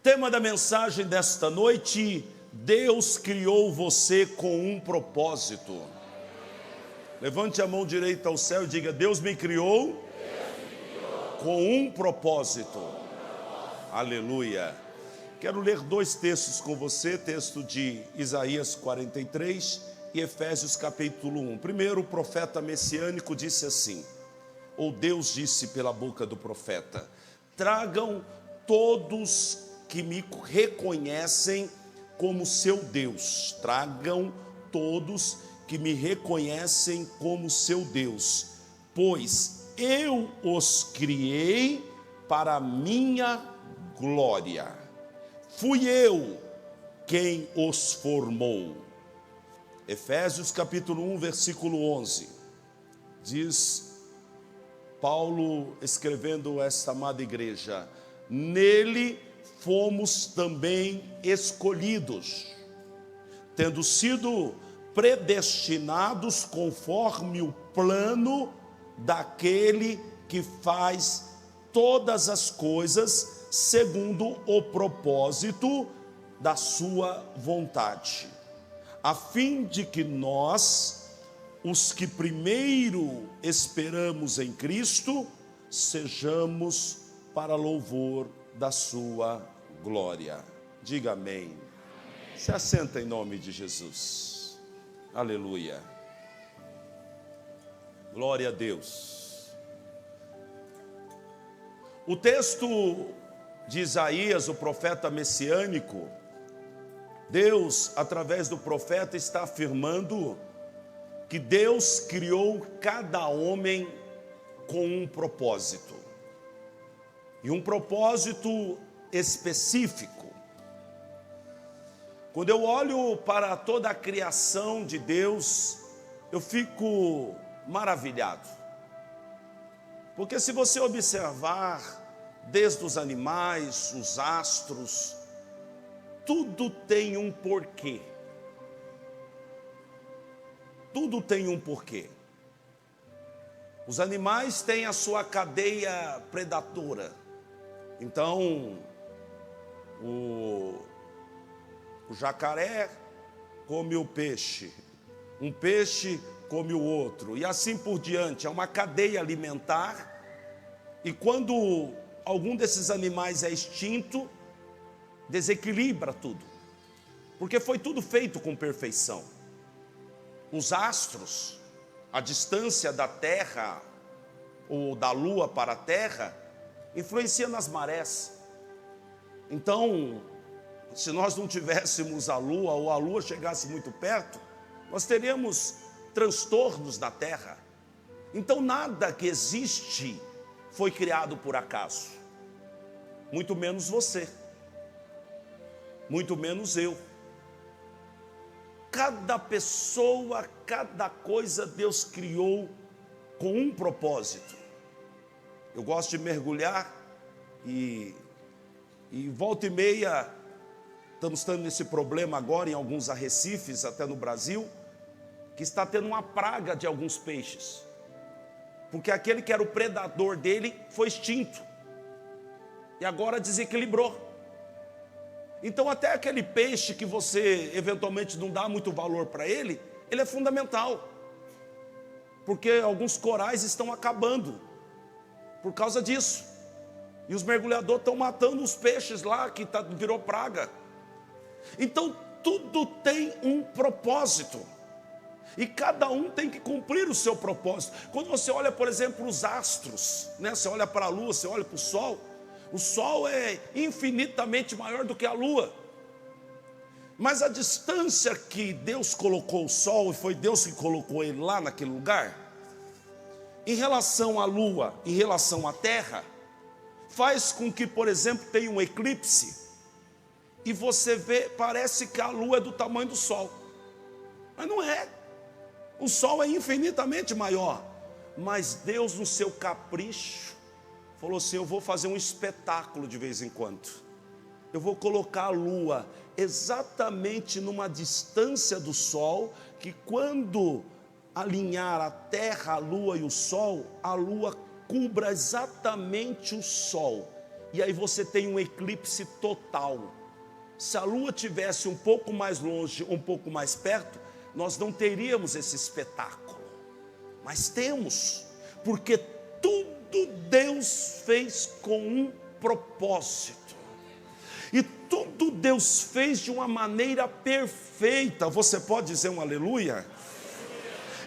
Tema da mensagem desta noite: Deus criou você com um propósito. Levante a mão direita ao céu e diga: Deus me criou com um propósito. Aleluia. Quero ler dois textos com você, texto de Isaías 43 e Efésios capítulo 1. Primeiro, o profeta messiânico disse assim, ou Deus disse pela boca do profeta: tragam todos que me reconhecem como seu Deus. Tragam todos que me reconhecem como seu Deus, pois eu os criei para a minha glória. Fui eu quem os formou. Efésios capítulo 1, versículo 11. Diz Paulo, escrevendo esta amada igreja: nele fomos também escolhidos, tendo sido predestinados conforme o plano daquele que faz todas as coisas segundo o propósito da sua vontade, a fim de que nós, os que primeiro esperamos em Cristo, sejamos para louvor da sua glória. Diga amém. Se assenta em nome de Jesus. Aleluia. Glória a Deus. O texto de Isaías, o profeta messiânico, Deus, através do profeta, está afirmando que Deus criou cada homem com um propósito. E um propósito específico. Quando eu olho para toda a criação de Deus, eu fico maravilhado. Porque se você observar, desde os animais, os astros, tudo tem um porquê. Tudo tem um porquê. Os animais têm a sua cadeia predatora. Então, o jacaré come o peixe, um peixe come o outro, e assim por diante. É uma cadeia alimentar, e quando algum desses animais é extinto, desequilibra tudo, porque foi tudo feito com perfeição. Os astros, a distância da Terra, ou da Lua para a Terra, influencia nas marés. Então, se nós não tivéssemos a Lua, ou a Lua chegasse muito perto, nós teríamos transtornos na Terra. Então nada que existe foi criado por acaso, muito menos você, muito menos eu. Cada pessoa, cada coisa Deus criou com um propósito. Eu gosto de mergulhar e volta e meia estamos tendo esse problema agora em alguns arrecifes, até no Brasil, que está tendo uma praga de alguns peixes, porque aquele que era o predador dele foi extinto e agora desequilibrou. Então até aquele peixe que você eventualmente não dá muito valor para ele, ele é fundamental, porque alguns corais estão acabando por causa disso, e os mergulhadores estão matando os peixes lá que virou praga. Então tudo tem um propósito, e cada um tem que cumprir o seu propósito. Quando você olha, por exemplo, os astros, né? Você olha para a lua, você olha para o sol é infinitamente maior do que a lua, mas a distância que Deus colocou o sol, e foi Deus que colocou ele lá naquele lugar, em relação à lua, em relação à terra, faz com que, por exemplo, tenha um eclipse, e você vê, parece que a lua é do tamanho do sol, mas não é. O sol é infinitamente maior, mas Deus, no seu capricho, falou assim: eu vou fazer um espetáculo de vez em quando. Eu vou colocar a lua exatamente numa distância do sol, que quando alinhar a terra, a lua e o sol, a lua cubra exatamente o sol, e aí você tem um eclipse total. Se a lua tivesse um pouco mais longe, um pouco mais perto, nós não teríamos esse espetáculo. Mas temos, porque tudo Deus fez com um propósito. E tudo Deus fez de uma maneira perfeita. Você pode dizer um aleluia?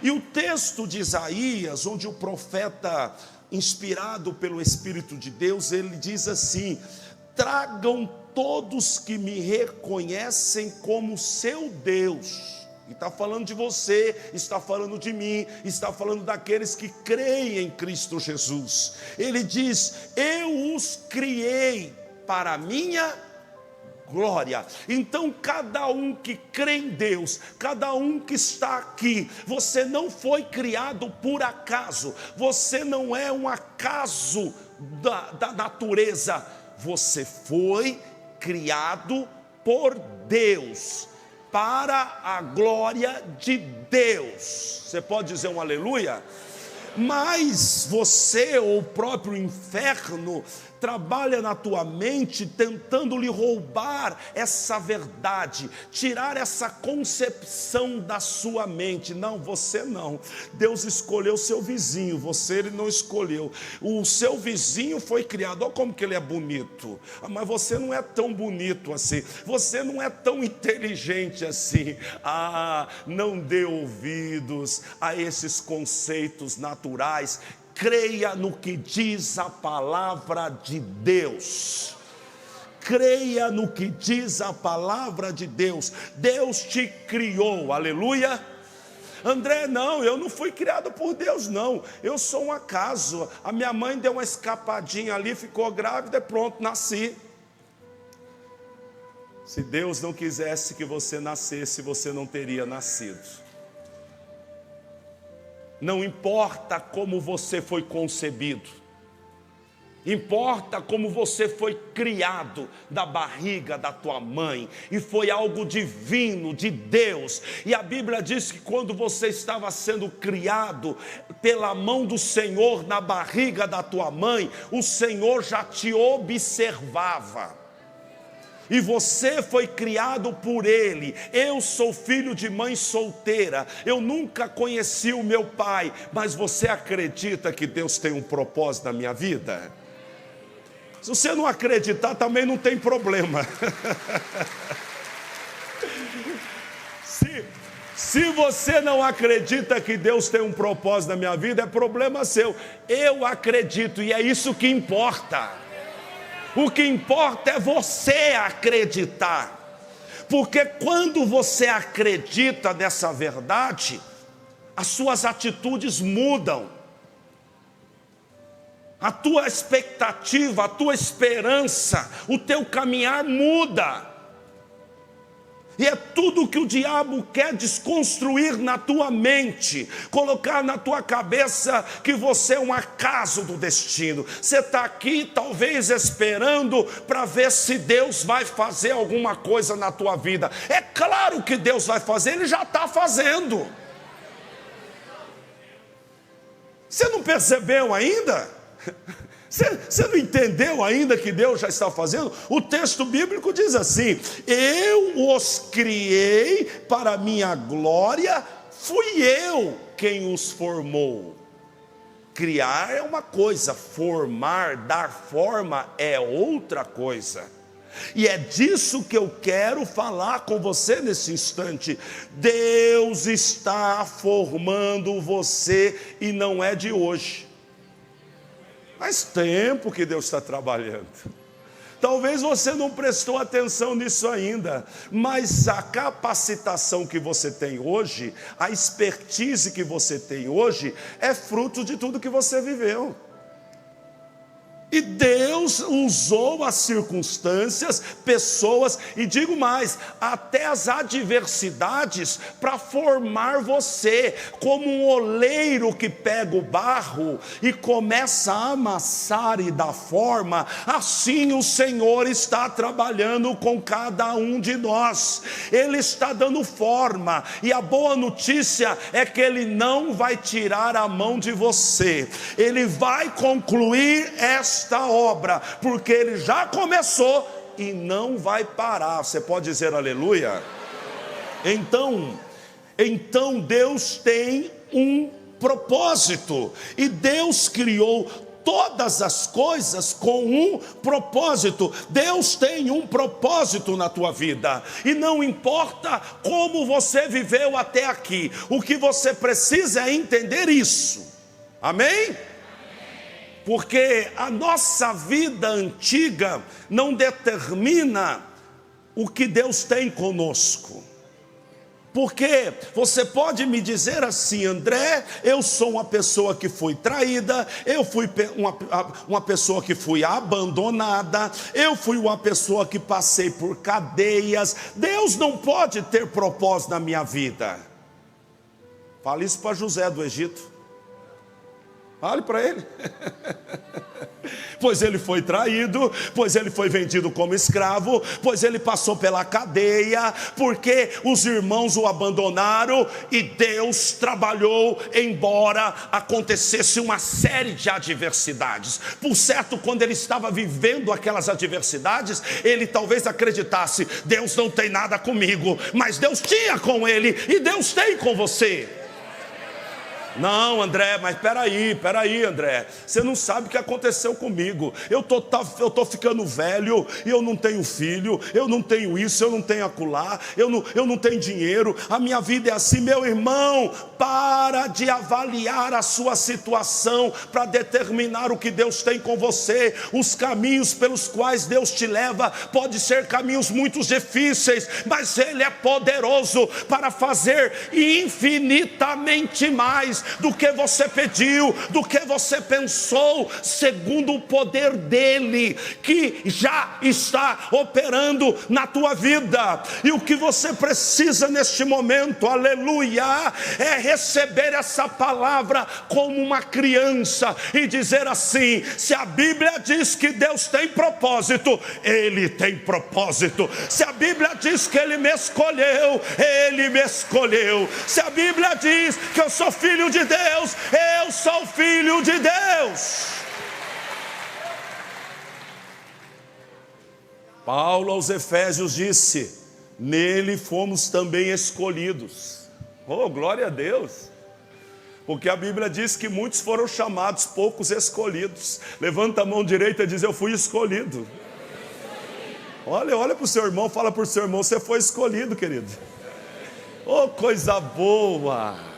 E o texto de Isaías, onde o profeta, inspirado pelo Espírito de Deus, ele diz assim: tragam todos que me reconhecem como seu Deus. E está falando de você, está falando de mim, está falando daqueles que creem em Cristo Jesus. Ele diz: eu os criei para a minha glória. Então cada um que crê em Deus, cada um que está aqui, você não foi criado por acaso, você não é um acaso da natureza, você foi criado por Deus, para a glória de Deus. Você pode dizer um aleluia? Mas você, ou o próprio inferno, trabalha na tua mente tentando lhe roubar essa verdade, tirar essa concepção da sua mente. Não, você não. Deus escolheu seu vizinho, você ele não escolheu. O seu vizinho foi criado, olha como que ele é bonito. Mas você não é tão bonito assim, você não é tão inteligente assim. Não dê ouvidos a esses conceitos naturais. Creia no que diz a palavra de Deus. Creia no que diz a palavra de Deus. Deus te criou, aleluia. André, não, eu não fui criado por Deus, não. Eu sou um acaso. A minha mãe deu uma escapadinha ali, ficou grávida e pronto, nasci. Se Deus não quisesse que você nascesse, você não teria nascido. Não importa como você foi concebido, importa como você foi criado da barriga da tua mãe, e foi algo divino, de Deus. E a Bíblia diz que quando você estava sendo criado pela mão do Senhor na barriga da tua mãe, o Senhor já te observava. E você foi criado por Ele. Eu sou filho de mãe solteira. Eu nunca conheci o meu pai. Mas você acredita que Deus tem um propósito na minha vida? Se você não acreditar, também não tem problema. Se você não acredita que Deus tem um propósito na minha vida, é problema seu. Eu acredito, e é isso que importa. O que importa é você acreditar, porque quando você acredita nessa verdade, as suas atitudes mudam, a tua expectativa, a tua esperança, o teu caminhar muda. E é tudo que o diabo quer desconstruir na tua mente, colocar na tua cabeça que você é um acaso do destino. Você está aqui talvez esperando para ver se Deus vai fazer alguma coisa na tua vida. É claro que Deus vai fazer, Ele já está fazendo. Você não percebeu ainda? Você não entendeu ainda que Deus já está fazendo? O texto bíblico diz assim: eu os criei para a minha glória, fui eu quem os formou. Criar é uma coisa, formar, dar forma é outra coisa. E é disso que eu quero falar com você nesse instante. Deus está formando você, e não é de hoje. Faz tempo que Deus está trabalhando. Talvez você não prestou atenção nisso ainda, mas a capacitação que você tem hoje, a expertise que você tem hoje, é fruto de tudo que você viveu. E Deus usou as circunstâncias, pessoas, e digo mais, até as adversidades, para formar você, como um oleiro que pega o barro e começa a amassar e dar forma. Assim o Senhor está trabalhando com cada um de nós. Ele está dando forma, e a boa notícia é que Ele não vai tirar a mão de você. Ele vai concluir essa esta obra, porque Ele já começou e não vai parar. Você pode dizer aleluia? Então Deus tem um propósito, e Deus criou todas as coisas com um propósito. Deus tem um propósito na tua vida, e não importa como você viveu até aqui, o que você precisa é entender isso, amém? Porque a nossa vida antiga não determina o que Deus tem conosco. Porque você pode me dizer assim: André, eu sou uma pessoa que foi traída, eu fui uma pessoa que fui abandonada, eu fui uma pessoa que passei por cadeias. Deus não pode ter propósito na minha vida. Fale isso para José do Egito. Fale para ele. Pois ele foi traído, pois ele foi vendido como escravo, pois ele passou pela cadeia, porque os irmãos o abandonaram, e Deus trabalhou embora acontecesse uma série de adversidades. Por certo, quando ele estava vivendo aquelas adversidades, ele talvez acreditasse: Deus não tem nada comigo, mas Deus tinha com ele, e Deus tem com você. Não, André, mas peraí, André, você não sabe o que aconteceu comigo. Eu tô ficando velho, e eu não tenho filho, eu não tenho isso, eu não tenho acolá, eu não tenho dinheiro, a minha vida é assim. Meu irmão, para de avaliar a sua situação para determinar o que Deus tem com você. Os caminhos pelos quais Deus te leva podem ser caminhos muito difíceis, mas Ele é poderoso para fazer infinitamente mais do que você pediu, do que você pensou, segundo o poder dEle, que já está operando na tua vida. E o que você precisa neste momento, aleluia, é receber essa palavra como uma criança e dizer assim: se a Bíblia diz que Deus tem propósito, Ele tem propósito. Se a Bíblia diz que Ele me escolheu, Ele me escolheu. Se a Bíblia diz que eu sou filho de Deus, eu sou filho de Deus. Paulo aos Efésios disse: nele fomos também escolhidos. Oh, glória a Deus! Porque a Bíblia diz que muitos foram chamados, poucos escolhidos. Levanta a mão direita e diz: eu fui escolhido. Olha para o seu irmão, fala para o seu irmão: você foi escolhido, querido. Oh, coisa boa!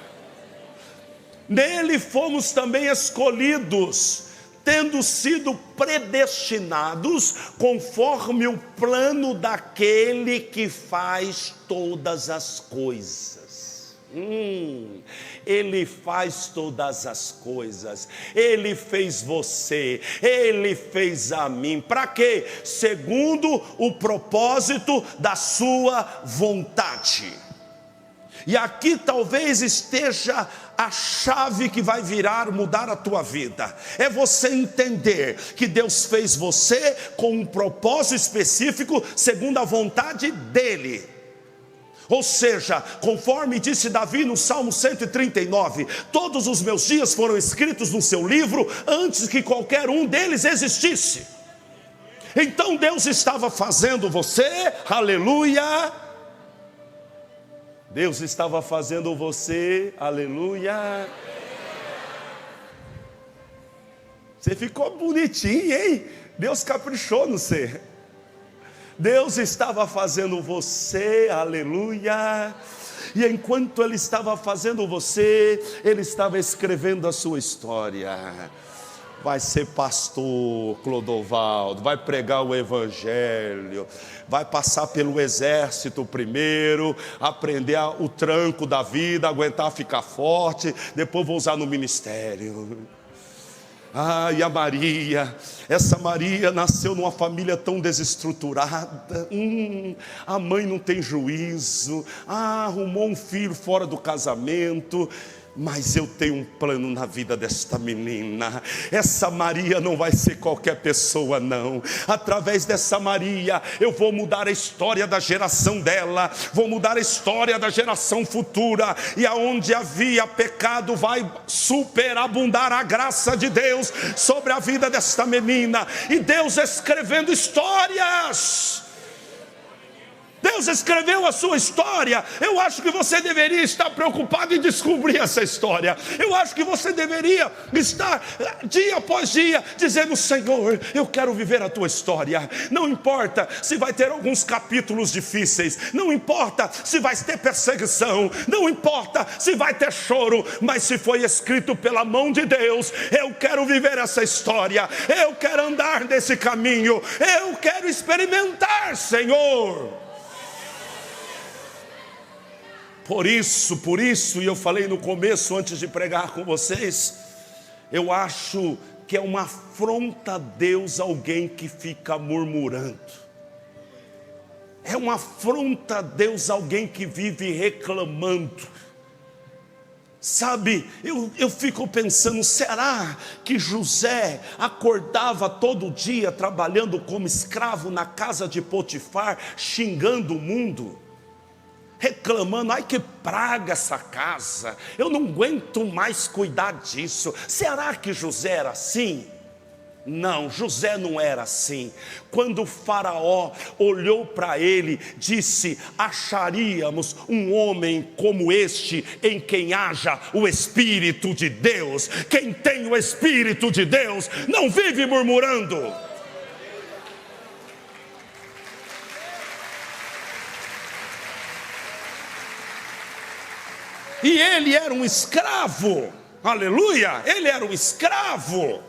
Nele fomos também escolhidos, tendo sido predestinados conforme o plano daquele que faz todas as coisas. Ele faz todas as coisas. Ele fez você, Ele fez a mim. Para quê? Segundo o propósito da sua vontade. E aqui talvez esteja a chave que vai mudar a tua vida. É você entender que Deus fez você com um propósito específico, segundo a vontade dEle. Ou seja, conforme disse Davi no Salmo 139, todos os meus dias foram escritos no seu livro, antes que qualquer um deles existisse. Então Deus estava fazendo você, aleluia, Deus estava fazendo você, aleluia. Você ficou bonitinho, hein? Deus caprichou no você. Deus estava fazendo você, aleluia. E enquanto Ele estava fazendo você, Ele estava escrevendo a sua história. Vai ser pastor, Clodovaldo, vai pregar o evangelho, vai passar pelo exército primeiro, aprender o tranco da vida, aguentar ficar forte, depois vou usar no ministério. E a Maria, essa Maria nasceu numa família tão desestruturada, a mãe não tem juízo, arrumou um filho fora do casamento, Mas eu tenho um plano na vida desta menina. Essa Maria não vai ser qualquer pessoa, não. Através dessa Maria eu vou mudar a história da geração dela, vou mudar a história da geração futura. E aonde havia pecado vai superabundar a graça de Deus sobre a vida desta menina. E Deus escrevendo histórias. Deus escreveu a sua história. Eu acho que você deveria estar preocupado em descobrir essa história. Eu acho que você deveria estar dia após dia dizendo: Senhor, eu quero viver a tua história. Não importa se vai ter alguns capítulos difíceis, não importa se vai ter perseguição, não importa se vai ter choro, mas se foi escrito pela mão de Deus, eu quero viver essa história, eu quero andar nesse caminho, eu quero experimentar, Senhor. Por isso, e eu falei no começo antes de pregar com vocês, eu acho que é uma afronta a Deus alguém que fica murmurando. É uma afronta a Deus alguém que vive reclamando. Sabe, eu fico pensando, será que José acordava todo dia trabalhando como escravo na casa de Potifar, xingando o mundo? Reclamando: ai que praga essa casa, eu não aguento mais cuidar disso. Será que José era assim? Não, José não era assim. Quando o faraó olhou para ele, disse: acharíamos um homem como este, em quem haja o Espírito de Deus. Quem tem o Espírito de Deus não vive murmurando. E ele era um escravo, aleluia, ele era um escravo.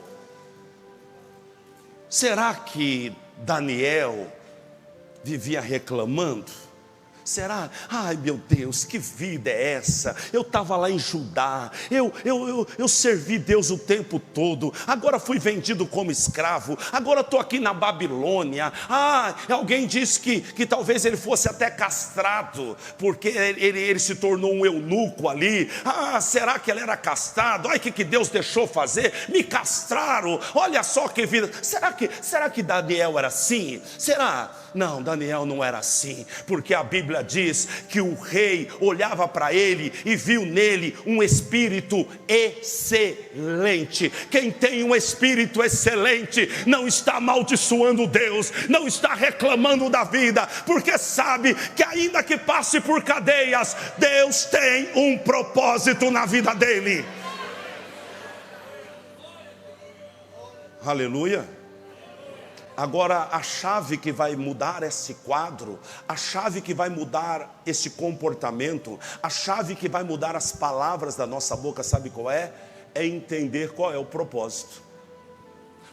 Será que Daniel vivia reclamando? Será? Ai meu Deus, que vida é essa? Eu estava lá em Judá, eu servi Deus o tempo todo, agora fui vendido como escravo, agora estou aqui na Babilônia. Alguém disse que talvez ele fosse até castrado, porque ele se tornou um eunuco ali. Será que ele era castrado? Ai, que Deus deixou fazer? Me castraram, olha só que vida. Será que Daniel era assim? Será? Não, Daniel não era assim, porque a Bíblia diz que o rei olhava para ele e viu nele um espírito excelente. Quem tem um espírito excelente não está amaldiçoando Deus, não está reclamando da vida, porque sabe que ainda que passe por cadeias, Deus tem um propósito na vida dele. Aleluia. Agora, a chave que vai mudar esse quadro, a chave que vai mudar esse comportamento, a chave que vai mudar as palavras da nossa boca, sabe qual é? É entender qual é o propósito.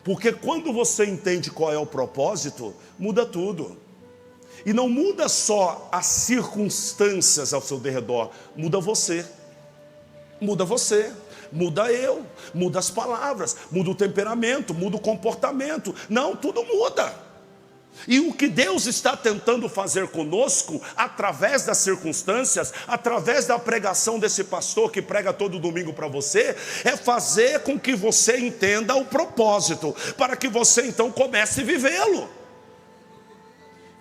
Porque quando você entende qual é o propósito, muda tudo. E não muda só as circunstâncias ao seu derredor, muda você. Muda você. Muda eu, muda as palavras, muda o temperamento, muda o comportamento. Não, tudo muda. E o que Deus está tentando fazer conosco, através das circunstâncias, através da pregação desse pastor que prega todo domingo para você, é fazer com que você entenda o propósito, para que você então comece a vivê-lo.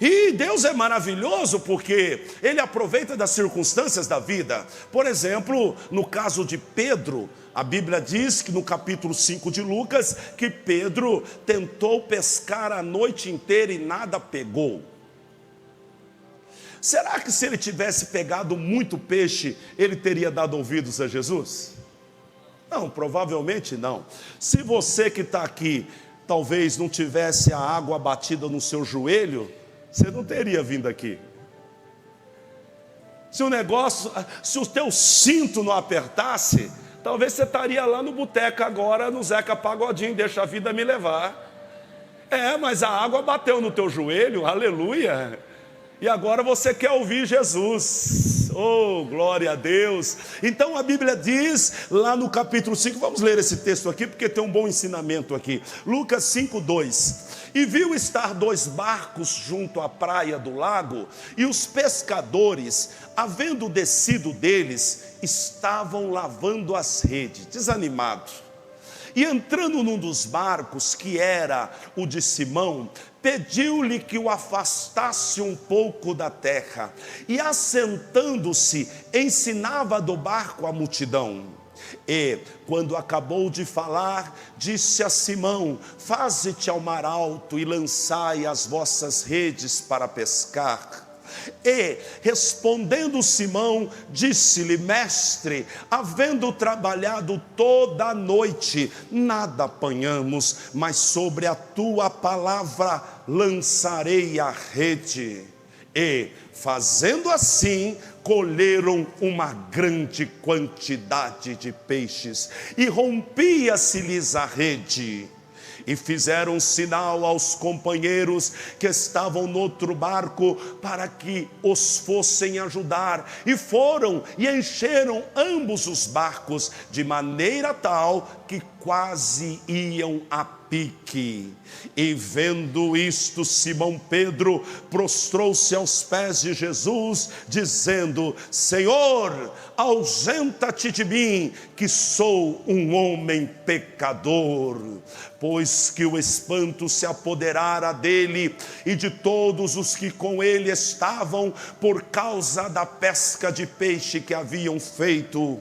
E Deus é maravilhoso porque Ele aproveita das circunstâncias da vida. Por exemplo, no caso de Pedro, a Bíblia diz que no capítulo 5 de Lucas, que Pedro tentou pescar a noite inteira e nada pegou. Será que se ele tivesse pegado muito peixe, ele teria dado ouvidos a Jesus? Não, provavelmente não. Se você que está aqui, talvez não tivesse a água batida no seu joelho, você não teria vindo aqui. Se o teu cinto não apertasse, talvez você estaria lá no boteco agora, no Zeca Pagodinho, deixa a vida me levar. Mas a água bateu no teu joelho, aleluia. E agora você quer ouvir Jesus. Oh, glória a Deus. Então a Bíblia diz, lá no capítulo 5, vamos ler esse texto aqui, porque tem um bom ensinamento aqui. Lucas 5:2. E viu estar 2 barcos junto à praia do lago, e os pescadores, havendo descido deles, estavam lavando as redes, desanimados. E entrando num dos barcos, que era o de Simão, pediu-lhe que o afastasse um pouco da terra, e assentando-se, ensinava do barco a multidão. E, quando acabou de falar, disse a Simão: faze-te ao mar alto e lançai as vossas redes para pescar. E, respondendo Simão, disse-lhe: mestre, havendo trabalhado toda a noite, nada apanhamos, mas sobre a tua palavra lançarei a rede. E, fazendo assim, colheram uma grande quantidade de peixes, e rompia-se-lhes a rede. E fizeram sinal aos companheiros que estavam no outro barco, para que os fossem ajudar. E foram e encheram ambos os barcos, de maneira tal que quase iam a pique. E vendo isto, Simão Pedro prostrou-se aos pés de Jesus, dizendo: Senhor, ausenta-te de mim, que sou um homem pecador. Pois que o espanto se apoderara dele e de todos os que com ele estavam, por causa da pesca de peixe que haviam feito.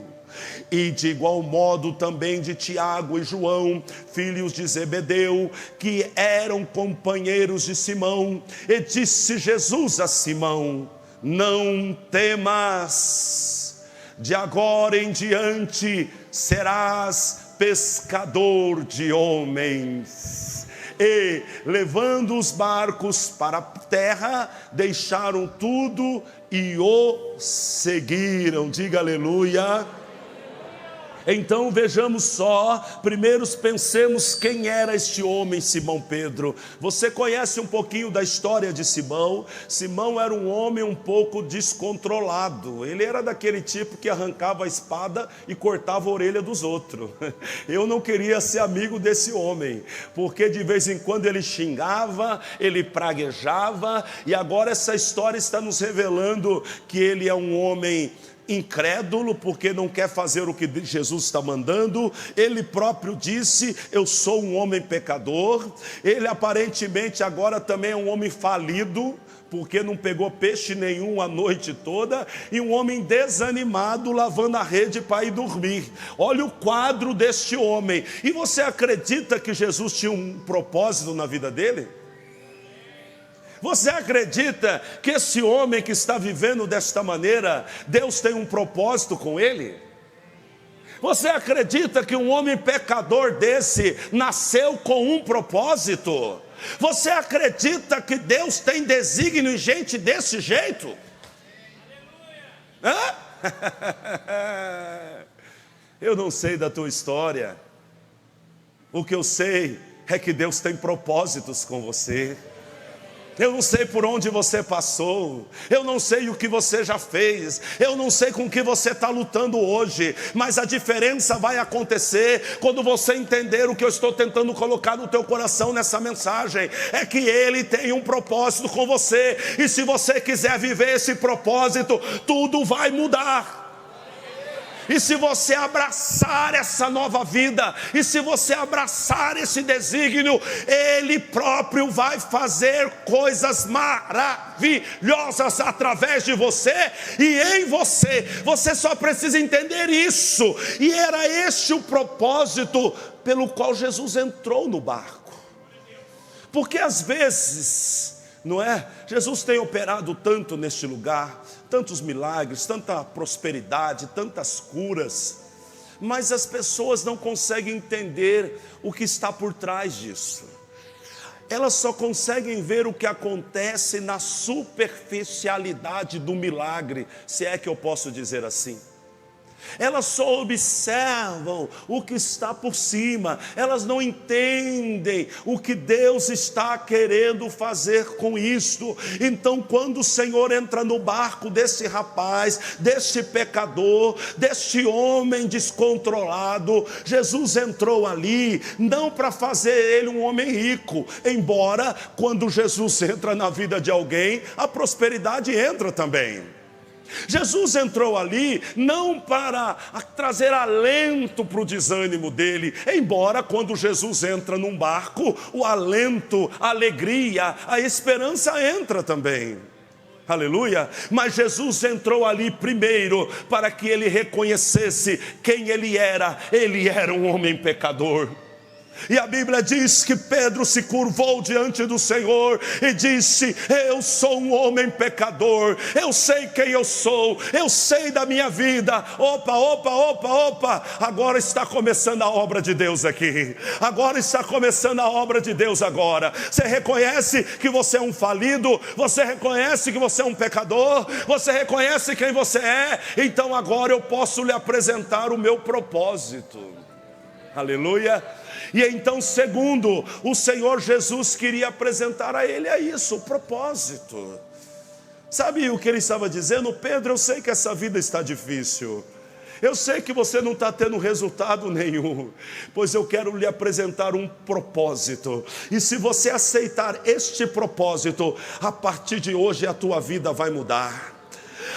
E de igual modo também de Tiago e João, filhos de Zebedeu, que eram companheiros de Simão. E disse Jesus a Simão: não temas, de agora em diante serás pescador de homens. E, levando os barcos para a terra, deixaram tudo e o seguiram. Diga aleluia. Então vejamos só, primeiro pensemos quem era este homem Simão Pedro. Você conhece um pouquinho da história de Simão? Simão era um homem um pouco descontrolado. Ele era daquele tipo que arrancava a espada e cortava a orelha dos outros. Eu não queria ser amigo desse homem, porque de vez em quando ele xingava, ele praguejava, e agora essa história está nos revelando que ele é um homem incrédulo, porque não quer fazer o que Jesus está mandando. Ele próprio disse: eu sou um homem pecador. Ele aparentemente agora também é um homem falido, porque não pegou peixe nenhum a noite toda, e um homem desanimado, lavando a rede para ir dormir. Olha o quadro deste homem. E você acredita que Jesus tinha um propósito na vida dele? Você acredita que esse homem que está vivendo desta maneira, Deus tem um propósito com ele? Você acredita que um homem pecador desse nasceu com um propósito? Você acredita que Deus tem desígnio em gente desse jeito? Hã? Eu não sei da tua história. O que eu sei é que Deus tem propósitos com você. Eu não sei por onde você passou, eu não sei o que você já fez, eu não sei com o que você está lutando hoje, mas a diferença vai acontecer quando você entender o que eu estou tentando colocar no teu coração nessa mensagem. É que Ele tem um propósito com você, e se você quiser viver esse propósito, tudo vai mudar. E se você abraçar essa nova vida, e se você abraçar esse desígnio, Ele próprio vai fazer coisas maravilhosas através de você e em você. Você só precisa entender isso. E era este o propósito pelo qual Jesus entrou no barco. Porque às vezes, não é? Jesus tem operado tanto neste lugar, tantos milagres, tanta prosperidade, tantas curas, mas as pessoas não conseguem entender o que está por trás disso. Elas só conseguem ver o que acontece na superficialidade do milagre, se é que eu posso dizer assim. Elas só observam o que está por cima, elas não entendem o que Deus está querendo fazer com isto. Então, quando o Senhor entra no barco desse rapaz, deste pecador, deste homem descontrolado, Jesus entrou ali, não para fazer ele um homem rico, embora quando Jesus entra na vida de alguém, a prosperidade entra também. Jesus entrou ali não para trazer alento para o desânimo dele, embora quando Jesus entra num barco, o alento, a alegria, a esperança entra também. Aleluia. Mas Jesus entrou ali primeiro para que ele reconhecesse quem ele era um homem pecador. E a Bíblia diz que Pedro se curvou diante do Senhor e disse: eu sou um homem pecador, eu sei quem eu sou, eu sei da minha vida. Opa, agora está começando a obra de Deus aqui, agora está começando a obra de Deus agora. Você reconhece que você é um falido, você reconhece que você é um pecador, você reconhece quem você é, então agora eu posso lhe apresentar o meu propósito. Aleluia. E então, segundo, o Senhor Jesus queria apresentar a ele isso, o propósito. Sabe o que ele estava dizendo? Pedro, eu sei que essa vida está difícil, eu sei que você não está tendo resultado nenhum, pois eu quero lhe apresentar um propósito. E se você aceitar este propósito, a partir de hoje a tua vida vai mudar.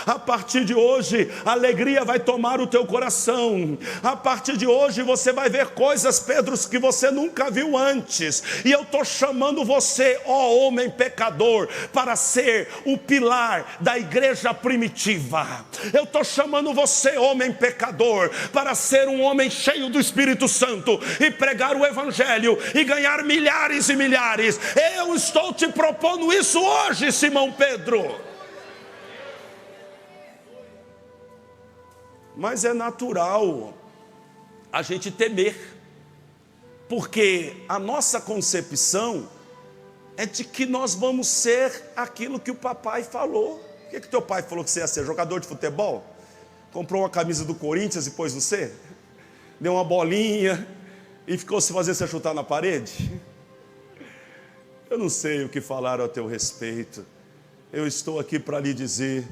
A partir de hoje, a alegria vai tomar o teu coração. A partir de hoje, você vai ver coisas, Pedro, que você nunca viu antes. E eu estou chamando você, ó homem pecador, para ser o pilar da igreja primitiva. Eu estou chamando você, homem pecador, para ser um homem cheio do Espírito Santo e pregar o Evangelho e ganhar milhares e milhares. Eu estou te propondo isso hoje, Simão Pedro. Mas é natural a gente temer, porque a nossa concepção é de que nós vamos ser aquilo que o papai falou. O que teu pai falou que você ia ser? Jogador de futebol? Comprou uma camisa do Corinthians e pôs você? Deu uma bolinha e ficou se fazendo você chutar na parede? Eu não sei o que falaram a teu respeito. Eu estou aqui para lhe dizer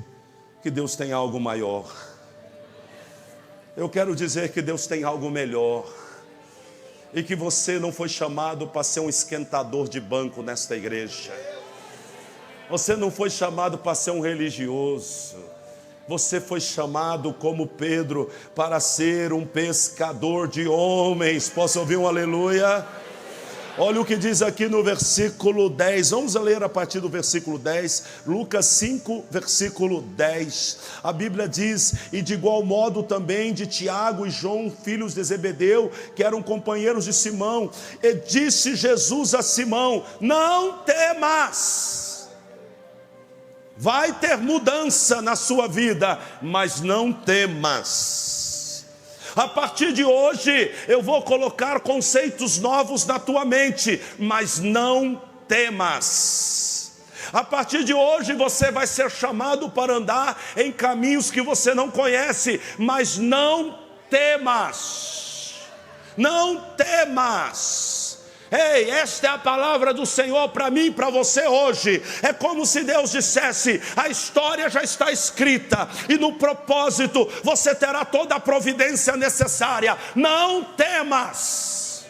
que Deus tem algo maior. Eu quero dizer que Deus tem algo melhor, e que você não foi chamado para ser um esquentador de banco nesta igreja. Você não foi chamado para ser um religioso. Você foi chamado como Pedro para ser um pescador de homens. Posso ouvir um aleluia? Olha o que diz aqui no versículo 10, vamos ler a partir do versículo 10, Lucas 5, versículo 10, a Bíblia diz: e de igual modo também de Tiago e João, filhos de Zebedeu, que eram companheiros de Simão, e disse Jesus a Simão: não temas. Vai ter mudança na sua vida, mas não temas. A partir de hoje, eu vou colocar conceitos novos na tua mente, mas não temas. A partir de hoje, você vai ser chamado para andar em caminhos que você não conhece, mas não temas. Não temas. Ei, esta é a palavra do Senhor para mim e para você hoje. É como se Deus dissesse: a história já está escrita, e no propósito você terá toda a providência necessária. Não temas.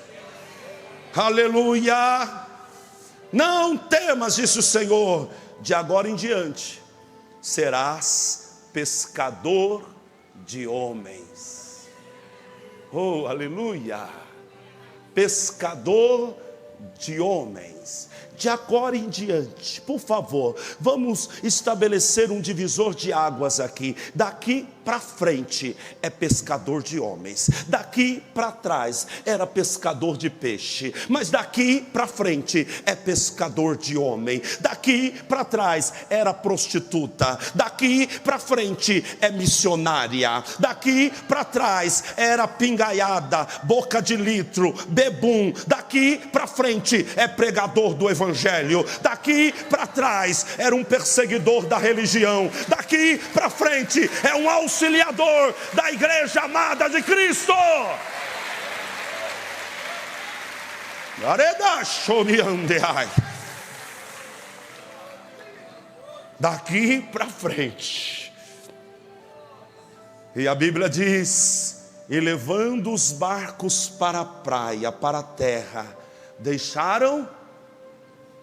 Aleluia. Não temas, disse o Senhor, de agora em diante serás pescador de homens. Oh, aleluia. Pescador de homens. De agora em diante, por favor, vamos estabelecer um divisor de águas aqui. Daqui para frente é pescador de homens, daqui para trás era pescador de peixe, mas daqui para frente é pescador de homem. Daqui para trás era prostituta, daqui para frente é missionária, daqui para trás era pingaiada, boca de litro, bebum. Daqui para frente é pregador do evangelho, daqui para trás era um perseguidor da religião, daqui para frente é um auxiliador da igreja amada de Cristo. Daqui para frente. E a Bíblia diz: e levando os barcos para a praia, para a terra, deixaram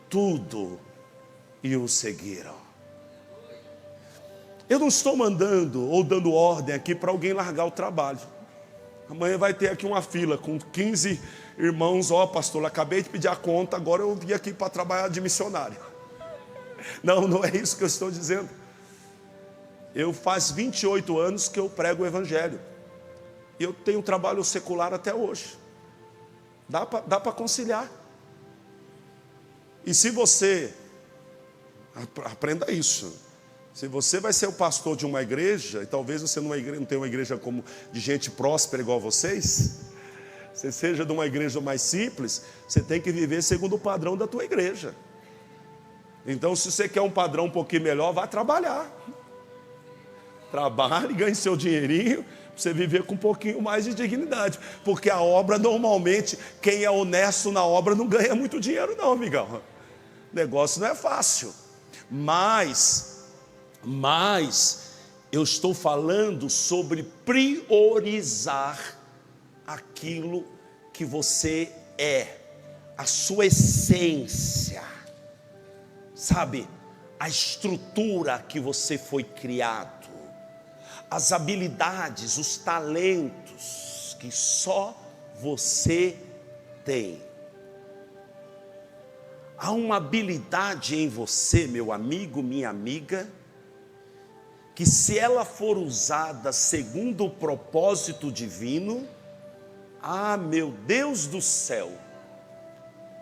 tudo e o seguiram. Eu não estou mandando ou dando ordem aqui para alguém largar o trabalho. Amanhã vai ter aqui uma fila com 15 irmãos. Ó, pastor, acabei de pedir a conta, agora eu vim aqui para trabalhar de missionário. Não é isso que eu estou dizendo. Eu faz 28 anos que eu prego o evangelho. E eu tenho trabalho secular até hoje. Dá para conciliar. E se você, aprenda isso. Se você vai ser o pastor de uma igreja, e talvez você não tenha uma igreja como de gente próspera igual vocês, você seja de uma igreja mais simples, você tem que viver segundo o padrão da tua igreja. Então, se você quer um padrão um pouquinho melhor, vá trabalhar. Trabalhe, ganhe seu dinheirinho, para você viver com um pouquinho mais de dignidade. Porque a obra, normalmente, quem é honesto na obra não ganha muito dinheiro não, amigão. O negócio não é fácil. Mas eu estou falando sobre priorizar aquilo que você é, a sua essência, sabe, a estrutura que você foi criado, as habilidades, os talentos que só você tem. Há uma habilidade em você, meu amigo, minha amiga, que se ela for usada segundo o propósito divino, meu Deus do céu,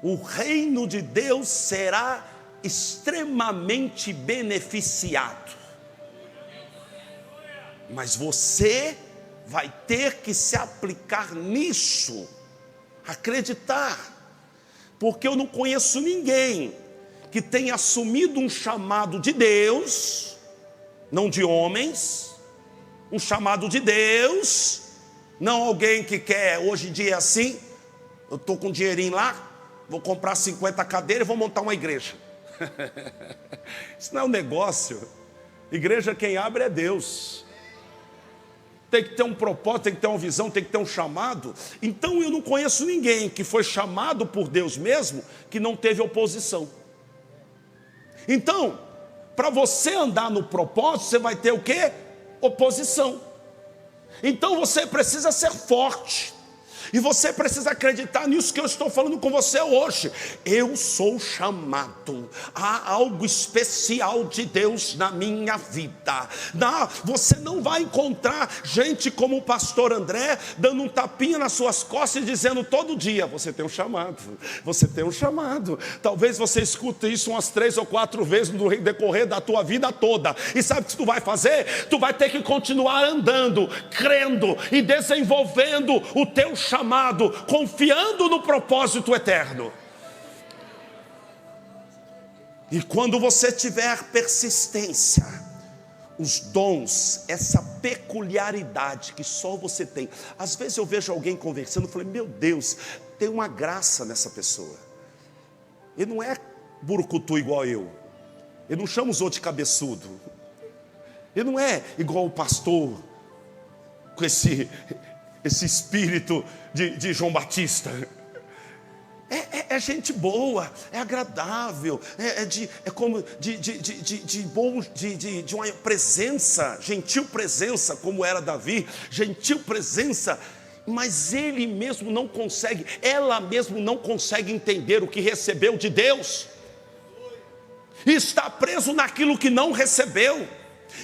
o reino de Deus será extremamente beneficiado. Mas você vai ter que se aplicar nisso, acreditar, porque eu não conheço ninguém que tenha assumido um chamado de Deus, não de homens, um chamado de Deus, não alguém que quer, hoje em dia é assim, eu estou com um dinheirinho lá, vou comprar 50 cadeiras e vou montar uma igreja. Isso não é um negócio. Igreja quem abre é Deus. Tem que ter um propósito, tem que ter uma visão, tem que ter um chamado. Então eu não conheço ninguém que foi chamado por Deus mesmo, que não teve oposição. Então, para você andar no propósito, você vai ter o quê? Oposição. Então você precisa ser forte. E você precisa acreditar nisso que eu estou falando com você hoje. Eu sou chamado. Há algo especial de Deus na minha vida. Você não vai encontrar gente como o pastor André dando um tapinha nas suas costas e dizendo todo dia: você tem um chamado, você tem um chamado. Talvez você escute isso umas 3 ou 4 vezes no decorrer da tua vida toda. E sabe o que tu vai fazer? Tu vai ter que continuar andando, crendo e desenvolvendo o teu chamado, confiando no propósito eterno. E quando você tiver persistência, os dons, essa peculiaridade que só você tem. Às vezes eu vejo alguém conversando e falei: meu Deus, tem uma graça nessa pessoa. Ele não é burucutu igual eu. Ele não chama os outros de cabeçudo. Ele não é igual o pastor com esse espírito de João Batista. É gente boa, é agradável, é como de uma presença, gentil presença, como era Davi, gentil presença. Mas ele mesmo não consegue, ela mesmo não consegue entender o que recebeu de Deus, e está preso naquilo que não recebeu,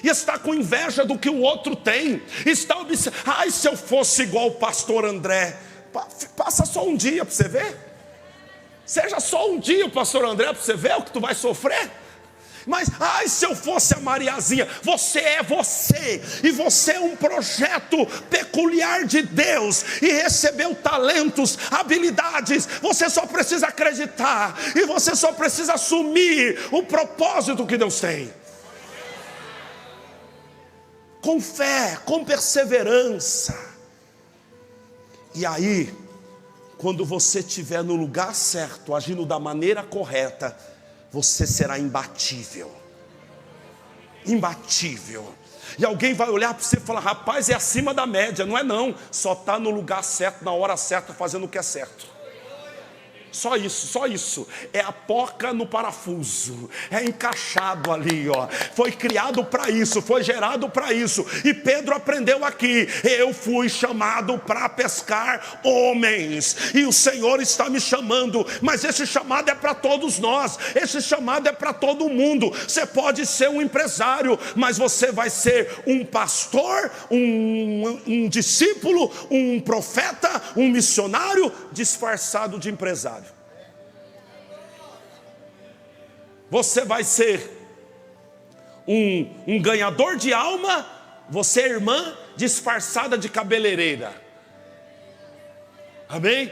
e está com inveja do que o outro tem, está observando: ai, se eu fosse igual o pastor André. Passa só um dia para você ver, seja só um dia o pastor André para você ver o que tu vai sofrer. Mas, ai, se eu fosse a Mariazinha. Você é você, e você é um projeto peculiar de Deus, e recebeu talentos, habilidades. Você só precisa acreditar, e você só precisa assumir o propósito que Deus tem. com fé, com perseverança. E aí, quando você estiver no lugar certo, agindo da maneira correta, você será imbatível. Imbatível. E alguém vai olhar para você e falar: rapaz, é acima da média. Não é não, só está no lugar certo, na hora certa, fazendo o que é certo. Só isso, só isso. É a porca no parafuso. É encaixado ali, ó. Foi criado para isso, foi gerado para isso. E Pedro aprendeu aqui: eu fui chamado para pescar homens. E o Senhor está me chamando. Mas esse chamado é para todos nós. Esse chamado é para todo mundo. Você pode ser um empresário, mas você vai ser um pastor, um discípulo, um profeta, um missionário disfarçado de empresário. Você vai ser um ganhador de alma, você é irmã disfarçada de cabeleireira. Amém?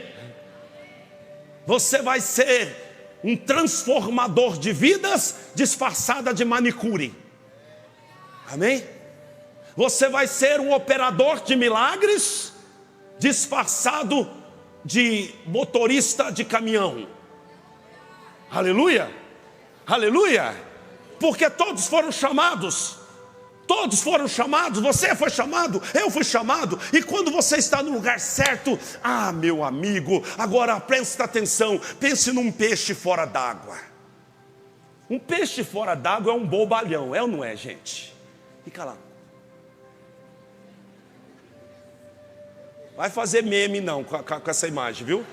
Você vai ser um transformador de vidas disfarçada de manicure. Amém? Você vai ser um operador de milagres disfarçado de motorista de caminhão. Aleluia! Aleluia! Porque todos foram chamados. Todos foram chamados. Você foi chamado, eu fui chamado. E quando você está no lugar certo, meu amigo, agora presta atenção. Pense num peixe fora d'água. Um peixe fora d'água é um bobalhão, é ou não é, gente? Fica lá. Vai fazer meme não com essa imagem, viu?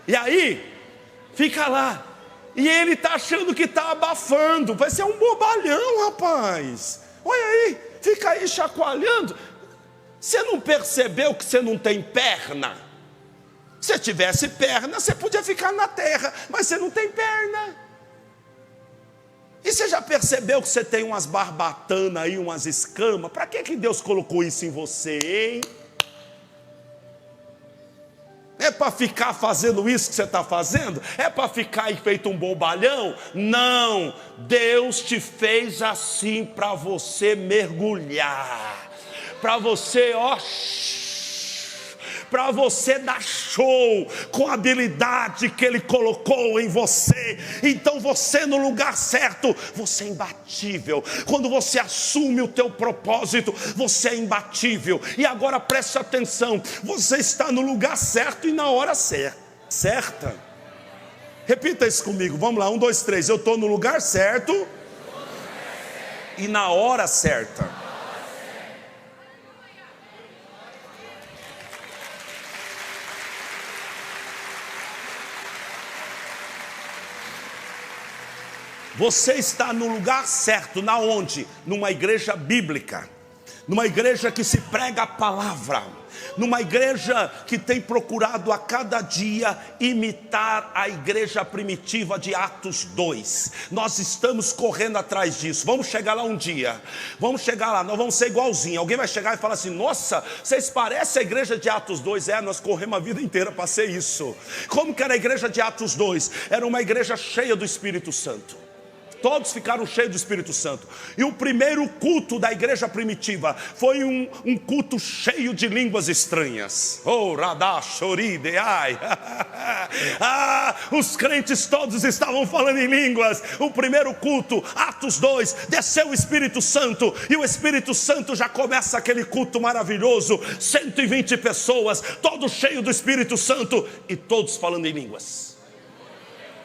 E aí, fica lá. E ele está achando que está abafando. Vai ser um bobalhão, rapaz. Olha aí, fica aí chacoalhando. Você não percebeu que você não tem perna? Se tivesse perna, você podia ficar na terra. Mas você não tem perna. E você já percebeu que você tem umas barbatanas aí, umas escamas? Para que Deus colocou isso em você, hein? É para ficar fazendo isso que você está fazendo? É para ficar aí feito um bobalhão? Não, Deus te fez assim para você mergulhar, para você, para você dar show com a habilidade que Ele colocou em você. Então você no lugar certo, você é imbatível. Quando você assume o teu propósito, você é imbatível. E agora preste atenção, você está no lugar certo e na hora certa. Repita isso comigo, vamos lá, 1, 2, 3. Eu estou no lugar certo e na hora certa. Você está no lugar certo, na onde? Numa igreja bíblica, numa igreja que se prega a palavra, numa igreja que tem procurado a cada dia imitar a igreja primitiva de Atos 2. Nós estamos correndo atrás disso. Vamos chegar lá um dia. Vamos chegar lá, nós vamos ser igualzinho. Alguém vai chegar e falar assim: nossa, vocês parecem a igreja de Atos 2. Nós corremos a vida inteira para ser isso. Como que era a igreja de Atos 2? Era uma igreja cheia do Espírito Santo. Todos ficaram cheios do Espírito Santo. E o primeiro culto da igreja primitiva foi um culto cheio de línguas estranhas. Os crentes todos estavam falando em línguas. O primeiro culto, Atos 2, desceu o Espírito Santo. E o Espírito Santo já começa aquele culto maravilhoso. 120 pessoas, todos cheios do Espírito Santo. E todos falando em línguas.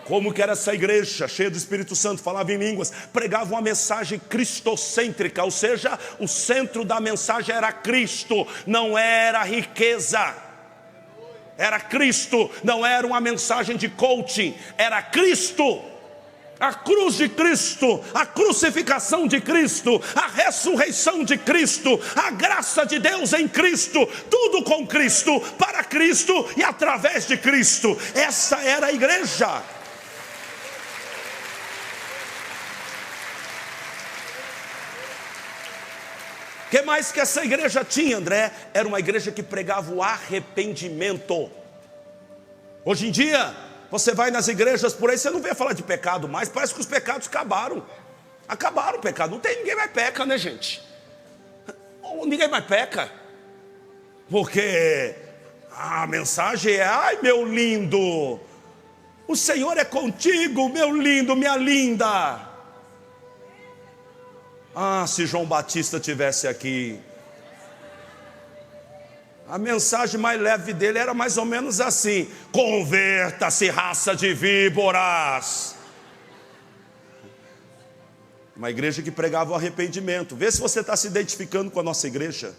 Como que era essa igreja cheia do Espírito Santo? Falava em línguas, pregava uma mensagem cristocêntrica, ou seja, o centro da mensagem era Cristo, não era riqueza. Era Cristo, não era uma mensagem de coaching, era Cristo. A cruz de Cristo, a crucificação de Cristo, a ressurreição de Cristo, a graça de Deus em Cristo, tudo com Cristo, para Cristo e através de Cristo. Essa era a igreja. O que mais que essa igreja tinha, André? Era uma igreja que pregava o arrependimento. Hoje em dia, Você vai nas igrejas por aí, você não vê falar de pecado mais, parece que os pecados acabaram. Acabaram o pecado, não tem ninguém mais peca, né, gente? Ninguém mais peca. Porque a mensagem é: ai, meu lindo, o Senhor é contigo, meu lindo, minha linda. Ah, se João Batista tivesse aqui, a mensagem mais leve dele era mais ou menos assim: converta-se, raça de víboras. Uma igreja que pregava o arrependimento. Vê se você está se identificando com a nossa igreja.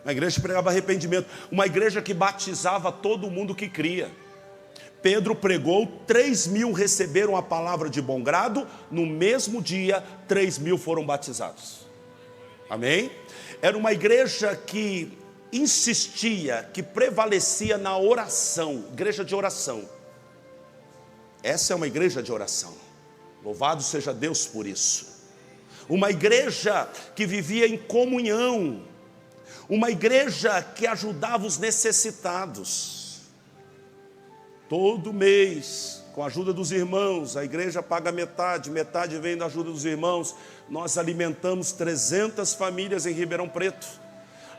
Uma igreja que pregava arrependimento. Uma igreja que batizava todo mundo que cria. Pedro pregou, 3.000 receberam a palavra de bom grado. No mesmo dia, 3.000 foram batizados. Amém? Era uma igreja que insistia, que prevalecia na oração. Igreja de oração. Essa é uma igreja de oração. Louvado seja Deus por isso. Uma igreja que vivia em comunhão. Uma igreja que ajudava os necessitados. Todo mês, com a ajuda dos irmãos, a igreja paga metade, metade vem da ajuda dos irmãos. Nós alimentamos 300 famílias em Ribeirão Preto.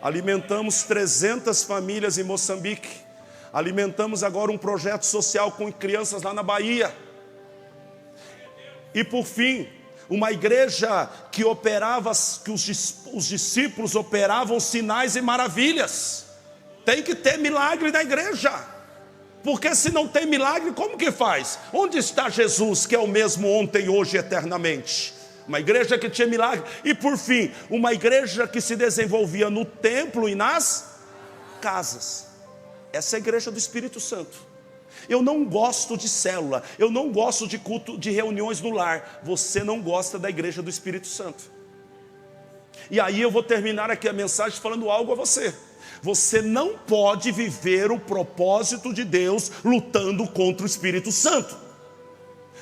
Alimentamos 300 famílias em Moçambique. Alimentamos agora um projeto social com crianças lá na Bahia. E por fim, uma igreja que operava, que os discípulos operavam sinais e maravilhas. Tem que ter milagre na igreja, porque se não tem milagre, como que faz? Onde está Jesus, que é o mesmo ontem, hoje e eternamente? Uma igreja que tinha milagre. E por fim, uma igreja que se desenvolvia no templo e nas casas. Essa é a igreja do Espírito Santo. Eu não gosto de célula, eu não gosto de culto, de reuniões no lar. Você não gosta da igreja do Espírito Santo. E aí eu vou terminar aqui a mensagem falando algo a você. Você não pode viver o propósito de Deus lutando contra o Espírito Santo.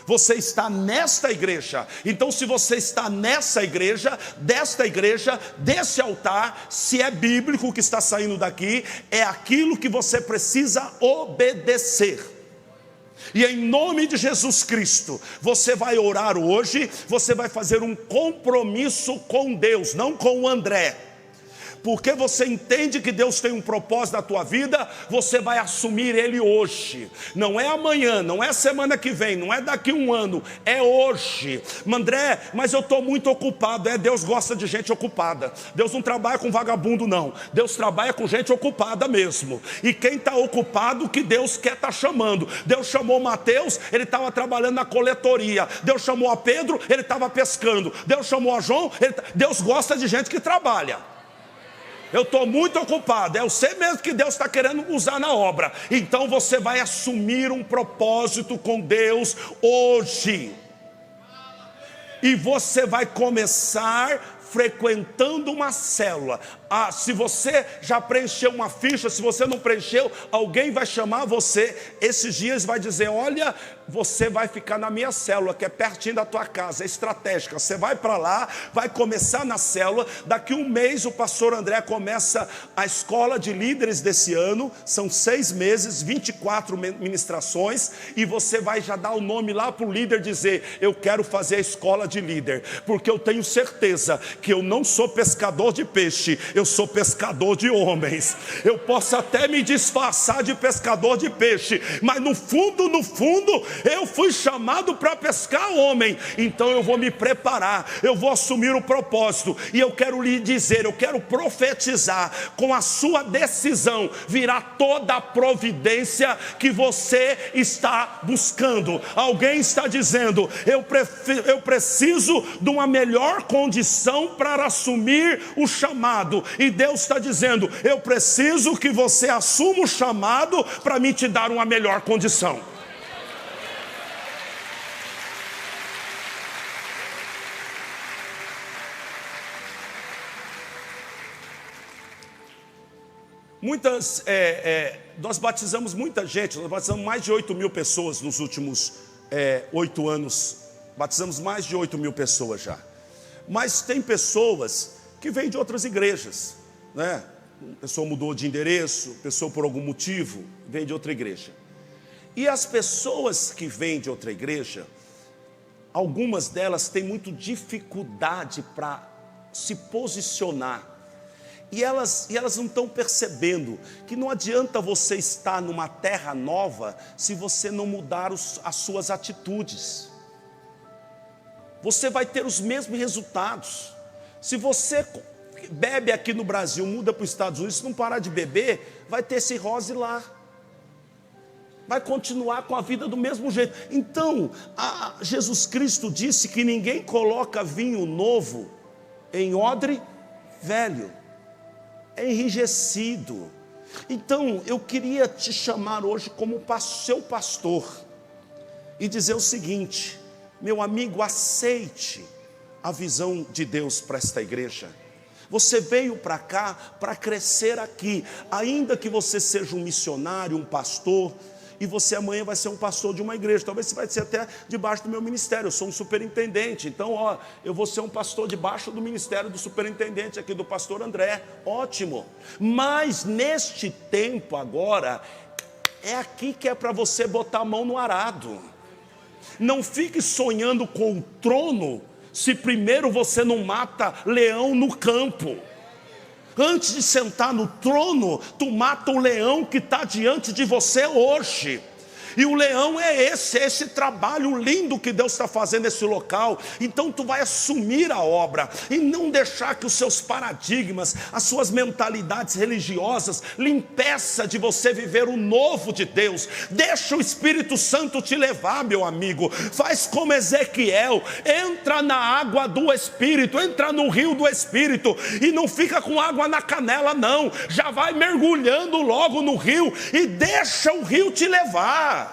Você está nesta igreja. Então, se você está nessa igreja, desta igreja, desse altar, se é bíblico o que está saindo daqui, é aquilo que você precisa obedecer. E em nome de Jesus Cristo, você vai orar hoje, você vai fazer um compromisso com Deus, não com o André. Porque você entende que Deus tem um propósito na tua vida, você vai assumir ele hoje. Não é amanhã, não é semana que vem, não é daqui um ano, é hoje. André, mas eu estou muito ocupado. Deus gosta de gente ocupada. Deus não trabalha com vagabundo não. Deus trabalha com gente ocupada mesmo. E quem está ocupado, que Deus quer estar chamando. Deus chamou Mateus, ele estava trabalhando na coletoria. Deus chamou a Pedro, ele estava pescando. Deus chamou a João, Deus gosta de gente que trabalha. Eu estou muito ocupado, é você mesmo que Deus está querendo usar na obra. Então você vai assumir um propósito com Deus hoje. E você vai começar frequentando uma célula. Se você já preencheu uma ficha, se você não preencheu, alguém vai chamar você esses dias e vai dizer: olha, você vai ficar na minha célula, que é pertinho da tua casa, é estratégica. Você vai para lá, vai começar na célula. Daqui um mês o pastor André começa a escola de líderes desse ano. São 6 meses, 24 ministrações. E você vai já dar o nome lá para o líder, dizer: eu quero fazer a escola de líder, porque eu tenho certeza que eu não sou pescador de peixe, eu sou pescador de homens. Eu posso até me disfarçar de pescador de peixe, mas no fundo, eu fui chamado para pescar homem. Então eu vou me preparar, eu vou assumir o propósito. E eu quero lhe dizer, eu quero profetizar: com a sua decisão virá toda a providência que você está buscando. Alguém está dizendo: eu preciso de uma melhor condição para assumir o chamado. E Deus está dizendo: eu preciso que você assuma o chamado para me te dar uma melhor condição. Nós batizamos muita gente, nós batizamos mais de 8.000 pessoas nos últimos 8 anos. Batizamos mais de 8.000 pessoas já. Mas tem pessoas que vêm de outras igrejas, né? A pessoa mudou de endereço, a pessoa por algum motivo vem de outra igreja. E as pessoas que vêm de outra igreja, algumas delas têm muito dificuldade para se posicionar. E elas não estão percebendo que não adianta você estar numa terra nova se você não mudar as suas atitudes. Você vai ter os mesmos resultados. Se você bebe aqui no Brasil, muda para os Estados Unidos, se não parar de beber, vai ter cirrose lá. Vai continuar com a vida do mesmo jeito. Então, Jesus Cristo disse que ninguém coloca vinho novo em odre velho. É enrijecido. Então, eu queria te chamar hoje como seu pastor e dizer o seguinte: meu amigo, aceite a visão de Deus para esta igreja. Você veio para cá para crescer aqui, ainda que você seja um missionário, um pastor, e você amanhã vai ser um pastor de uma igreja, talvez você vai ser até debaixo do meu ministério. Eu sou um superintendente, então eu vou ser um pastor debaixo do ministério do superintendente aqui, do pastor André, ótimo. Mas neste tempo agora, é aqui que é para você botar a mão no arado. Não fique sonhando com o trono, se primeiro você não mata leão no campo. Antes de sentar no trono, tu mata o leão que está diante de você hoje. E o leão é esse trabalho lindo que Deus está fazendo nesse local. Então tu vai assumir a obra e não deixar que os seus paradigmas, as suas mentalidades religiosas lhe impeça de você viver o novo de Deus. Deixa o Espírito Santo te levar, meu amigo. Faz como Ezequiel, entra na água do Espírito, entra no rio do Espírito e não fica com água na canela não. Já vai mergulhando logo no rio e deixa o rio te levar.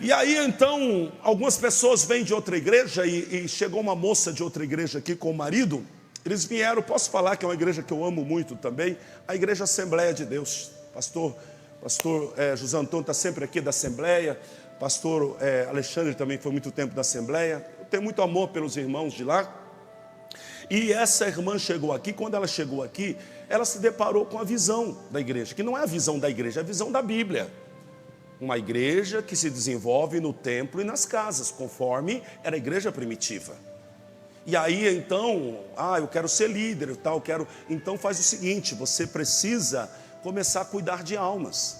E aí então, algumas pessoas vêm de outra igreja e chegou uma moça de outra igreja aqui com o marido. Eles vieram, posso falar que é uma igreja que eu amo muito também, a Igreja Assembleia de Deus. Pastor José Antônio está sempre aqui da Assembleia, pastor Alexandre também foi muito tempo da Assembleia. Eu tenho muito amor pelos irmãos de lá. E essa irmã chegou aqui, quando ela chegou aqui, ela se deparou com a visão da igreja, que não é a visão da igreja, é a visão da Bíblia. Uma igreja que se desenvolve no templo e nas casas, conforme era a igreja primitiva. E aí então, eu quero ser líder, tal, quero. Então faz o seguinte: você precisa começar a cuidar de almas.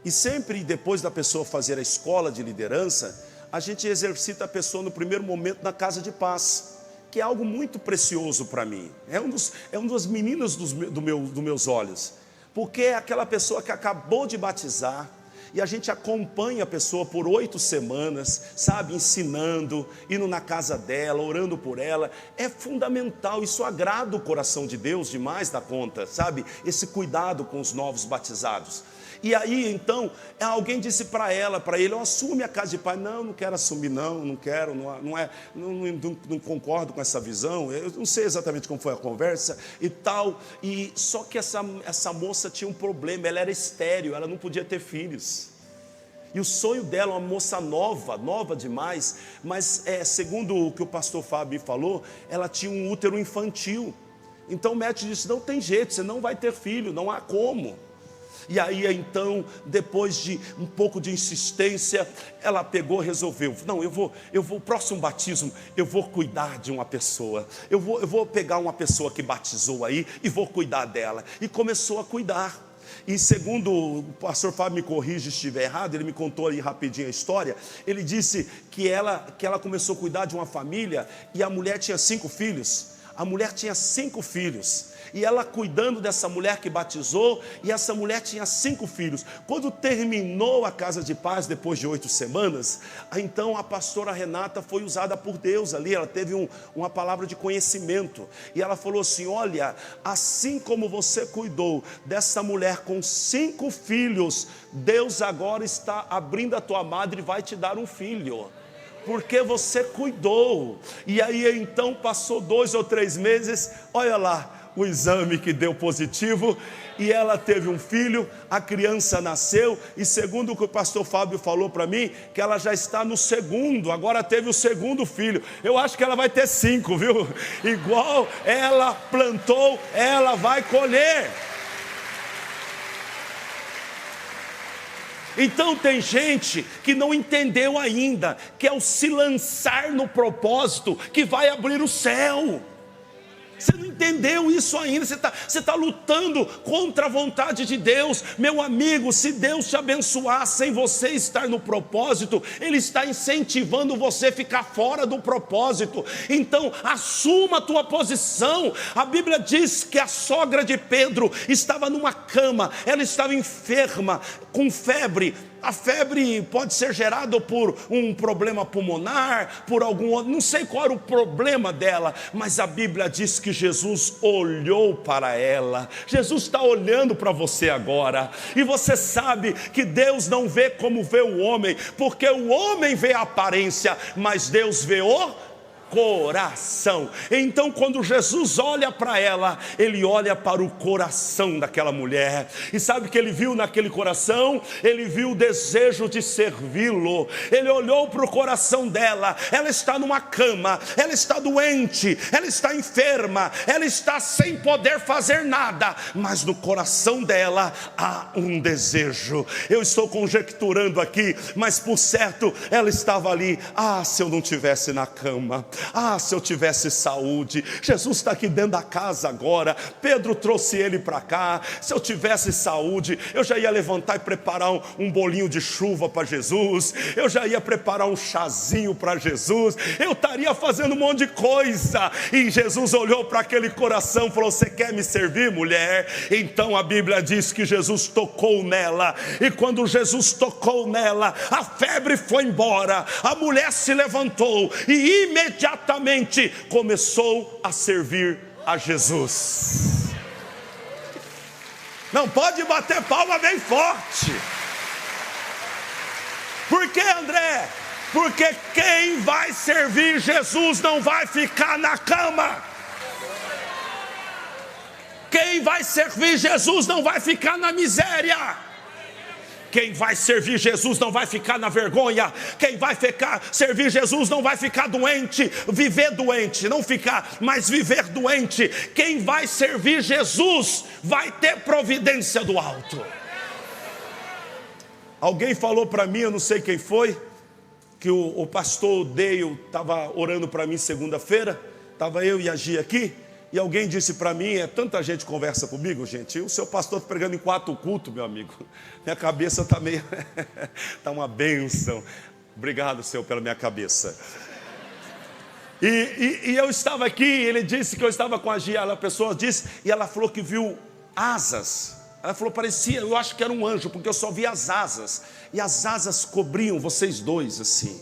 E sempre depois da pessoa fazer a escola de liderança, a gente exercita a pessoa no primeiro momento na casa de paz, que é algo muito precioso para mim. É um dos meninos dos meus olhos, porque é aquela pessoa que acabou de batizar. E a gente acompanha a pessoa por 8 semanas, sabe, ensinando, indo na casa dela, orando por ela. É fundamental, isso agrada o coração de Deus demais da conta, sabe, esse cuidado com os novos batizados. E aí então, alguém disse para ele: assume a casa de pai. Não quero assumir, não quero, não concordo com essa visão. Eu não sei exatamente como foi a conversa e tal. E só que essa moça tinha um problema, ela era estéril, ela não podia ter filhos. E o sonho dela, uma moça nova demais, mas segundo o que o pastor Fábio falou, ela tinha um útero infantil. Então o médico disse: não tem jeito, você não vai ter filho, não há como. E aí então, depois de um pouco de insistência, ela pegou, resolveu: não, eu vou próximo batismo, eu vou cuidar de uma pessoa, eu vou pegar uma pessoa que batizou aí e vou cuidar dela. E começou a cuidar. E segundo o pastor Fábio, me corrige se estiver errado, ele me contou aí rapidinho a história. Ele disse que ela começou a cuidar de uma família e a mulher tinha 5 filhos. A mulher tinha 5 filhos. E ela cuidando dessa mulher que batizou, e essa mulher tinha 5 filhos. Quando terminou a casa de paz, depois de 8 semanas, então a pastora Renata foi usada por Deus ali. Ela teve uma palavra de conhecimento, e ela falou assim: olha, assim como você cuidou dessa mulher com 5 filhos, Deus agora está abrindo a tua madre e vai te dar um filho, porque você cuidou. E aí então passou 2 ou 3 meses, olha lá, o exame que deu positivo, e ela teve um filho, a criança nasceu, e segundo o que o pastor Fábio falou para mim, que ela já está no segundo, agora teve o segundo filho. Eu acho que ela vai ter 5, viu? Igual ela plantou, ela vai colher. Então tem gente que não entendeu ainda que é o se lançar no propósito que vai abrir o céu. Você não entendeu isso ainda, você tá lutando contra a vontade de Deus. Meu amigo, se Deus te abençoar sem você estar no propósito, Ele está incentivando você a ficar fora do propósito. Então assuma a tua posição. A Bíblia diz que a sogra de Pedro estava numa cama, ela estava enferma, com febre. A febre pode ser gerada por um problema pulmonar, por algum outro, não sei qual era o problema dela, mas a Bíblia diz que Jesus olhou para ela. Jesus está olhando para você agora, e você sabe que Deus não vê como vê o homem, porque o homem vê a aparência, mas Deus vê o coração. Então quando Jesus olha para ela, Ele olha para o coração daquela mulher, e sabe o que Ele viu naquele coração? Ele viu o desejo de servi-lo. Ele olhou para o coração dela, ela está numa cama, ela está doente, ela está enferma, ela está sem poder fazer nada, mas no coração dela há um desejo. Eu estou conjecturando aqui, mas por certo ela estava ali. Se eu não tivesse na cama, se eu tivesse saúde. Jesus está aqui dentro da casa agora. Pedro trouxe ele para cá. Se eu tivesse saúde, eu já ia levantar e preparar um bolinho de chuva para Jesus. Eu já ia preparar um chazinho para Jesus. Eu estaria fazendo um monte de coisa. E Jesus olhou para aquele coração e falou: você quer me servir, mulher? Então a Bíblia diz que Jesus tocou nela. E quando Jesus tocou nela, a febre foi embora. A mulher se levantou e imediatamente começou a servir a Jesus. Não pode bater palma bem forte. Por que, André? Porque quem vai servir Jesus não vai ficar na cama. Quem vai servir Jesus não vai ficar na miséria. Quem vai servir Jesus não vai ficar na vergonha. Quem vai servir Jesus não vai ficar doente, viver doente, não ficar, mas viver doente. Quem vai servir Jesus vai ter providência do alto. Alguém falou para mim, eu não sei quem foi, que o pastor Dale estava orando para mim segunda-feira, estava eu e a Gia aqui, e alguém disse para mim, tanta gente conversa comigo, gente, o seu pastor pregando em 4 cultos, meu amigo, minha cabeça está meio, está uma bênção. Obrigado, Senhor, pela minha cabeça. E eu estava aqui, ele disse que eu estava com a Gia, a pessoa disse, e ela falou que viu asas. Ela falou, parecia, eu acho que era um anjo, porque eu só vi as asas, e as asas cobriam vocês dois assim,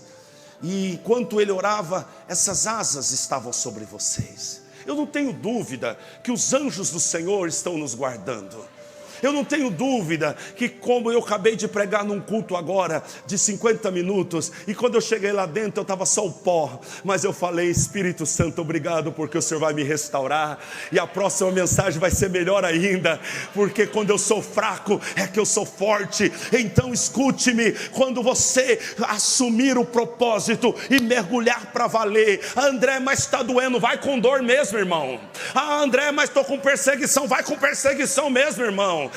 e enquanto ele orava, essas asas estavam sobre vocês. Eu não tenho dúvida que os anjos do Senhor estão nos guardando. Eu não tenho dúvida que, como eu acabei de pregar num culto agora de 50 minutos, e quando eu cheguei lá dentro eu estava só o pó, mas eu falei, Espírito Santo, obrigado porque o Senhor vai me restaurar, e a próxima mensagem vai ser melhor ainda, porque quando eu sou fraco é que eu sou forte. Então escute-me, quando você assumir o propósito e mergulhar para valer. André, mas está doendo, vai com dor mesmo, irmão. André, mas estou com perseguição, vai com perseguição mesmo, irmão.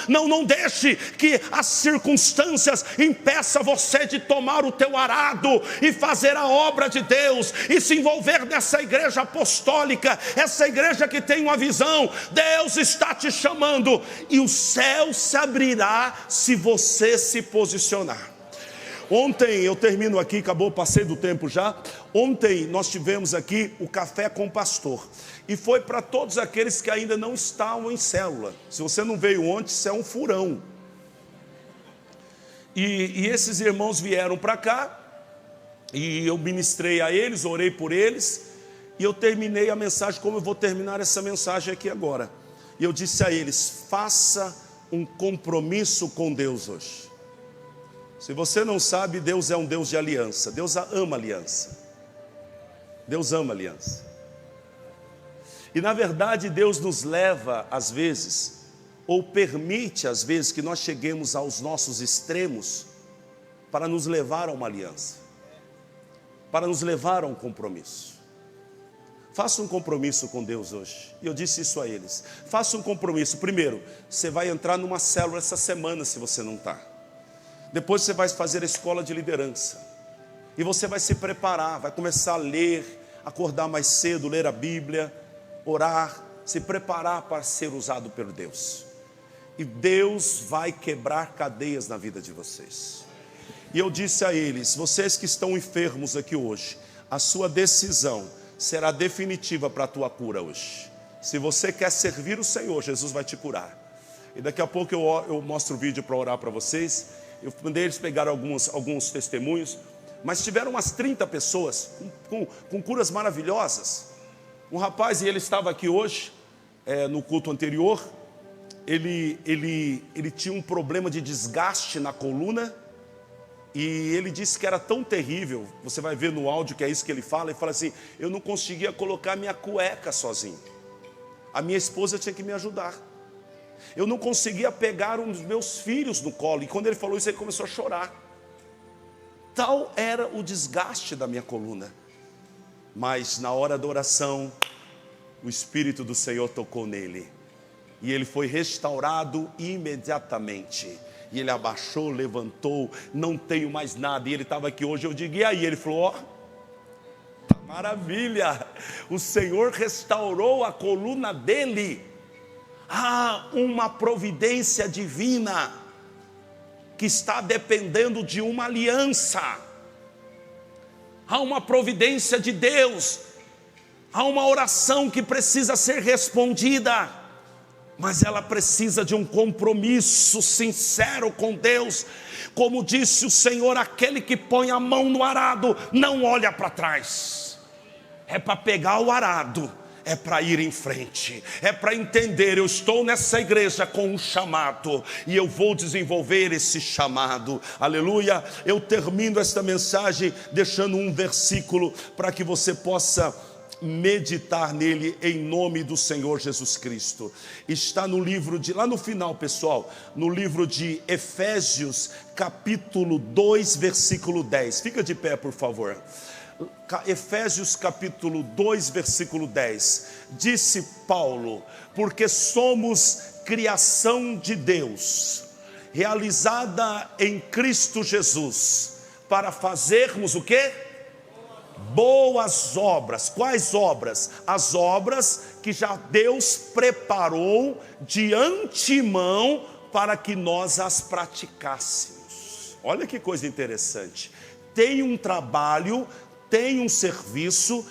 Não deixe que as circunstâncias impeçam você de tomar o teu arado e fazer a obra de Deus, e se envolver nessa igreja apostólica, essa igreja que tem uma visão. Deus está te chamando, e o céu se abrirá se você se posicionar. Ontem, eu termino aqui, passei do tempo já. Ontem nós tivemos aqui o café com o pastor, e foi para todos aqueles que ainda não estavam em célula. Se você não veio ontem, isso é um furão. E esses irmãos vieram para cá, e eu ministrei a eles, orei por eles, e eu terminei a mensagem como eu vou terminar essa mensagem aqui agora. E eu disse a eles, faça um compromisso com Deus hoje. Se você não sabe, Deus é um Deus de aliança. Deus ama aliança. Deus ama aliança. E na verdade Deus nos leva às vezes, ou permite às vezes, que nós cheguemos aos nossos extremos, para nos levar a uma aliança, para nos levar a um compromisso. Faça um compromisso com Deus hoje. E eu disse isso a eles. Faça um compromisso. Primeiro, você vai entrar numa célula essa semana, se você não está. Depois você vai fazer a escola de liderança. E você vai se preparar, vai começar a ler, acordar mais cedo, ler a Bíblia, orar, se preparar para ser usado por Deus. E Deus vai quebrar cadeias na vida de vocês. E eu disse a eles: vocês que estão enfermos aqui hoje, a sua decisão será definitiva para a tua cura hoje. Se você quer servir o Senhor, Jesus vai te curar. E daqui a pouco eu mostro o vídeo para orar para vocês. Eu mandei eles pegar alguns testemunhos, mas tiveram umas 30 pessoas com curas maravilhosas. Um rapaz, e ele estava aqui hoje, no culto anterior, ele tinha um problema de desgaste na coluna, e ele disse que era tão terrível, você vai ver no áudio que é isso que ele fala assim: eu não conseguia colocar minha cueca sozinho, a minha esposa tinha que me ajudar, eu não conseguia pegar um dos meus filhos no colo, e quando ele falou isso, ele começou a chorar. Tal era o desgaste da minha coluna, mas na hora da oração, o Espírito do Senhor tocou nele, e ele foi restaurado imediatamente. E ele abaixou, levantou, não tenho mais nada. E ele estava aqui hoje, eu digo: e aí? Ele falou: ó, maravilha, o Senhor restaurou a coluna dele. Há uma providência divina que está dependendo de uma aliança. Há uma providência de Deus. Há uma oração que precisa ser respondida, mas ela precisa de um compromisso sincero com Deus. Como disse o Senhor: aquele que põe a mão no arado não olha para trás. É para pegar o arado, é para ir em frente, é para entender: eu estou nessa igreja com um chamado, e eu vou desenvolver esse chamado. Aleluia. Eu termino esta mensagem deixando um versículo para que você possa meditar nele, em nome do Senhor Jesus Cristo. Está no livro de, lá no final, pessoal, no livro de Efésios, capítulo 2, versículo 10. Fica de pé, por favor. Efésios capítulo 2, versículo 10. Disse Paulo: porque somos criação de Deus, realizada em Cristo Jesus, para fazermos o quê? Boas obras. Quais obras? As obras que já Deus preparou de antemão para que nós as praticássemos. Olha que coisa interessante. Tem um trabalho, tem um serviço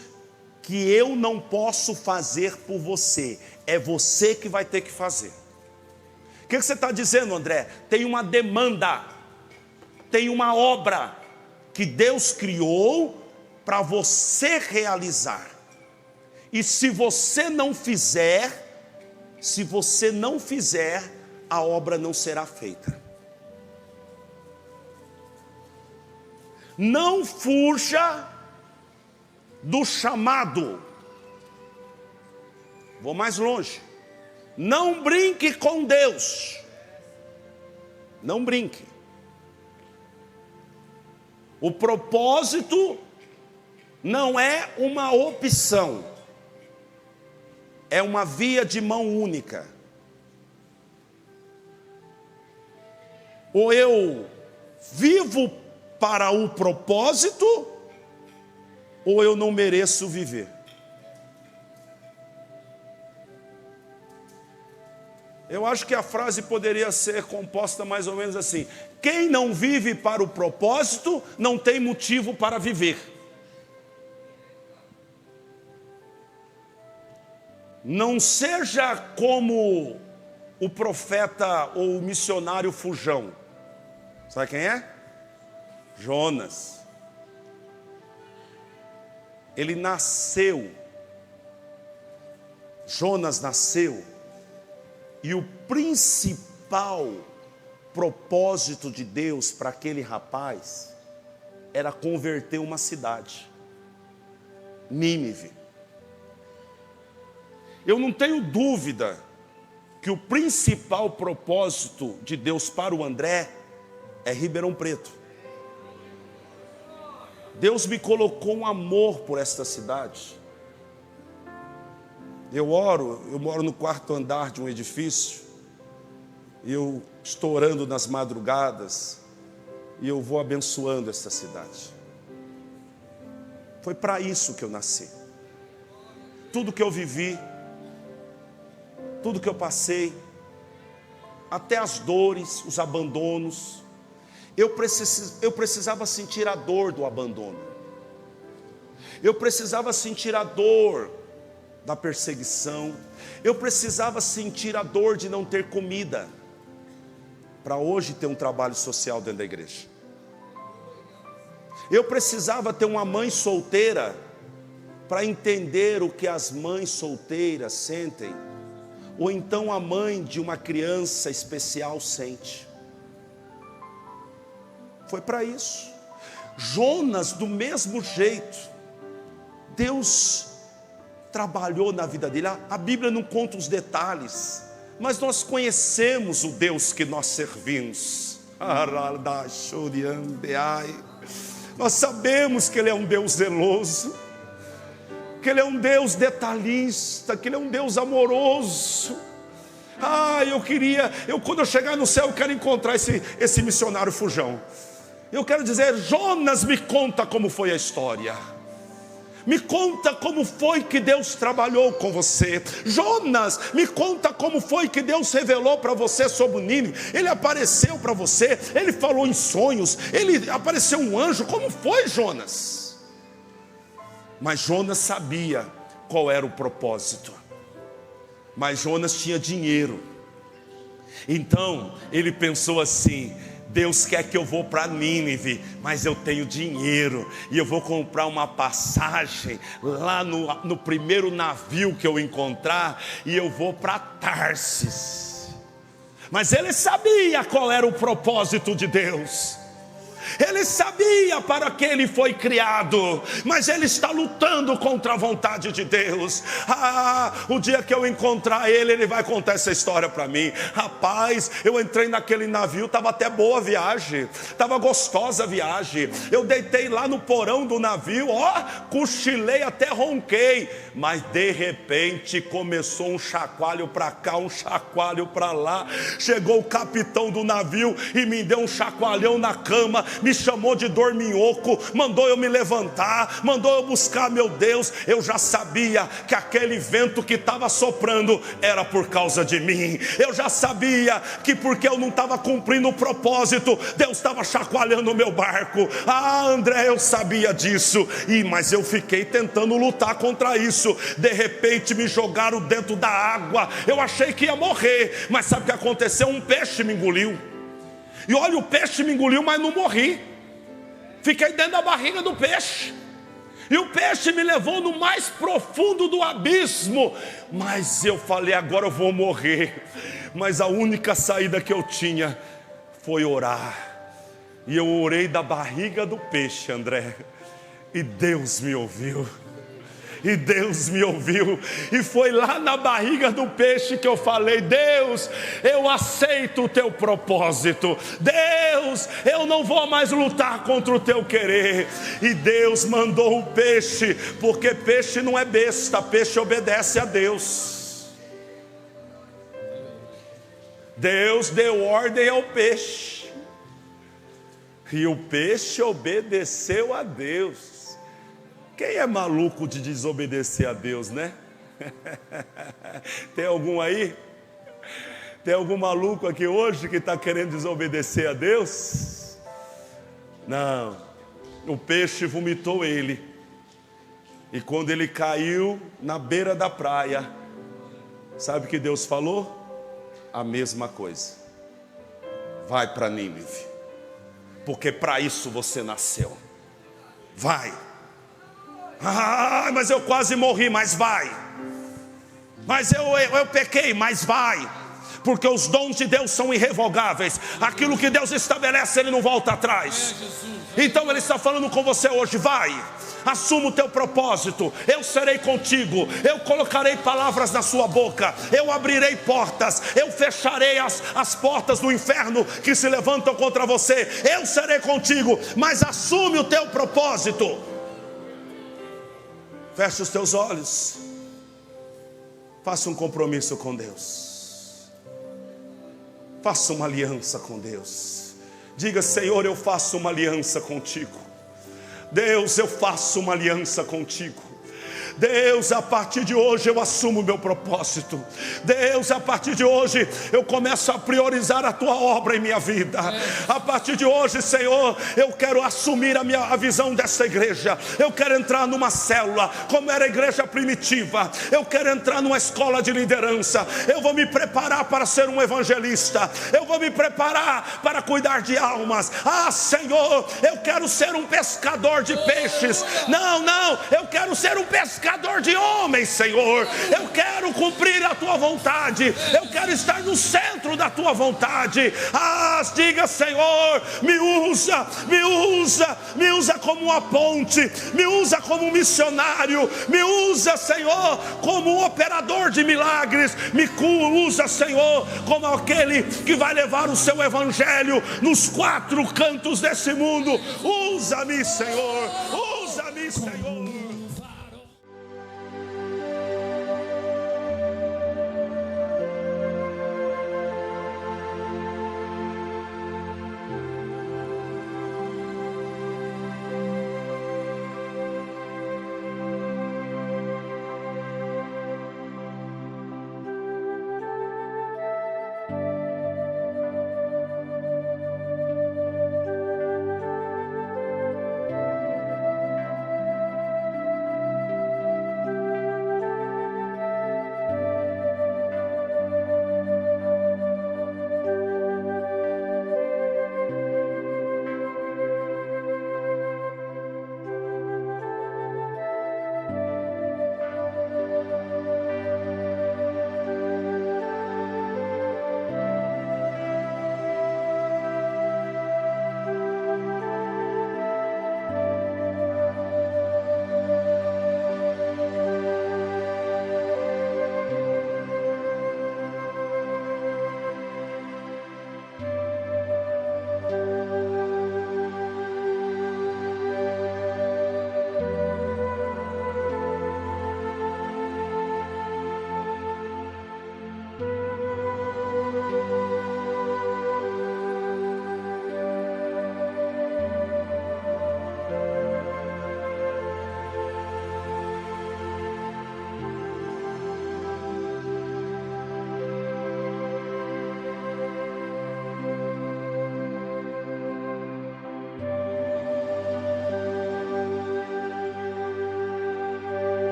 que eu não posso fazer por você, é você que vai ter que fazer. O que você está dizendo, André? Tem uma demanda, tem uma obra que Deus criou para você realizar. E se você não fizer, a obra não será feita. Não fuja do chamado. Vou mais longe. Não brinque com Deus. Não brinque. O propósito não é uma opção, é uma via de mão única. Ou eu vivo para o propósito, ou eu não mereço viver. Eu acho que a frase poderia ser composta mais ou menos assim: quem não vive para o propósito, não tem motivo para viver. Não seja como o profeta ou o missionário fujão. Sabe quem é? Jonas. Ele nasceu. Jonas nasceu. E o principal propósito de Deus para aquele rapaz era converter uma cidade, Nínive. Eu não tenho dúvida que o principal propósito de Deus para o André é Ribeirão Preto. Deus me colocou um amor por esta cidade. Eu moro no quarto andar de um edifício, e eu estou orando nas madrugadas, e eu vou abençoando essa cidade. Foi para isso que eu nasci. Tudo que eu vivi, tudo que eu passei, até as dores, os abandonos, eu precisava sentir a dor do abandono. Eu precisava sentir a dor da perseguição. Eu precisava sentir a dor de não ter comida, para hoje ter um trabalho social dentro da igreja. Eu precisava ter uma mãe solteira, para entender o que as mães solteiras sentem, ou então a mãe de uma criança especial sente. Foi para isso. Jonas, do mesmo jeito, Deus trabalhou na vida dele. A Bíblia não conta os detalhes, mas nós conhecemos o Deus que nós servimos. Nós sabemos que Ele é um Deus zeloso, que Ele é um Deus detalhista, que Ele é um Deus amoroso. Quando eu chegar no céu, eu quero encontrar esse missionário fujão. Eu quero dizer: Jonas, me conta como foi a história. Me conta como foi que Deus trabalhou com você. Jonas, me conta como foi que Deus revelou para você sobre o Nínive. Ele apareceu para você, Ele falou em sonhos, Ele apareceu um anjo. Como foi, Jonas? Mas Jonas sabia qual era o propósito. Mas Jonas tinha dinheiro. Então ele pensou assim: Deus quer que eu vou para Nínive, mas eu tenho dinheiro, e eu vou comprar uma passagem lá no primeiro navio que eu encontrar, e eu vou para Tarsis. Mas ele sabia qual era o propósito de Deus. Ele sabia para que ele foi criado, mas ele está lutando contra a vontade de Deus. O dia que eu encontrar ele, ele vai contar essa história para mim. Rapaz, eu entrei naquele navio, estava até boa a viagem, estava gostosa a viagem. Eu deitei lá no porão do navio, cochilei, até ronquei. Mas de repente começou um chacoalho para cá, um chacoalho para lá. Chegou o capitão do navio e me deu um chacoalhão na cama, me chamou de dorminhoco, mandou eu me levantar, mandou eu buscar meu Deus. Eu já sabia que aquele vento que estava soprando era por causa de mim. Eu já sabia que porque eu não estava cumprindo o propósito, Deus estava chacoalhando o meu barco. André, eu sabia disso, mas eu fiquei tentando lutar contra isso. De repente me jogaram dentro da água, eu achei que ia morrer, mas sabe o que aconteceu? Um peixe me engoliu. E olha, o peixe me engoliu, mas não morri. Fiquei dentro da barriga do peixe. E o peixe me levou no mais profundo do abismo. Mas eu falei: agora eu vou morrer. Mas a única saída que eu tinha foi orar. E eu orei da barriga do peixe, André. E Deus me ouviu. E Deus me ouviu, e foi lá na barriga do peixe que eu falei: Deus, eu aceito o teu propósito. Deus, eu não vou mais lutar contra o teu querer. E Deus mandou o peixe, porque peixe não é besta, peixe obedece a Deus. Deus deu ordem ao peixe, e o peixe obedeceu a Deus. Quem é maluco de desobedecer a Deus, né? Tem algum aí? Tem algum maluco aqui hoje que está querendo desobedecer a Deus? Não. O peixe vomitou ele. E quando ele caiu na beira da praia, sabe o que Deus falou? A mesma coisa. Vai para Nínive, porque para isso você nasceu. Vai. Mas eu quase morri, mas vai. Mas eu pequei, mas vai. Porque os dons de Deus são irrevogáveis. Aquilo que Deus estabelece, Ele não volta atrás. Então Ele está falando com você hoje: vai, assuma o teu propósito. Eu serei contigo, eu colocarei palavras na sua boca, eu abrirei portas, eu fecharei as portas do inferno que se levantam contra você. Eu serei contigo, mas assume o teu propósito. Feche os teus olhos. Faça um compromisso com Deus. Faça uma aliança com Deus. Diga: Senhor, eu faço uma aliança contigo. Deus, eu faço uma aliança contigo. Deus, a partir de hoje eu assumo o meu propósito. Deus, a partir de hoje eu começo a priorizar a tua obra em minha vida. A partir de hoje, Senhor, eu quero assumir a visão dessa igreja. Eu quero entrar numa célula, como era a igreja primitiva. Eu quero entrar numa escola de liderança. Eu vou me preparar para ser um evangelista. Eu vou me preparar para cuidar de almas. Ah, Senhor, eu quero ser um pescador de peixes. Não, eu quero ser um pescador de homens, Senhor. Eu quero cumprir a tua vontade. Eu quero estar no centro da tua vontade. Ah, diga: Senhor, me usa como uma ponte, me usa como um missionário, me usa, Senhor, como um operador de milagres, me usa, Senhor, como aquele que vai levar o seu evangelho nos 4 cantos desse mundo. Usa-me, Senhor.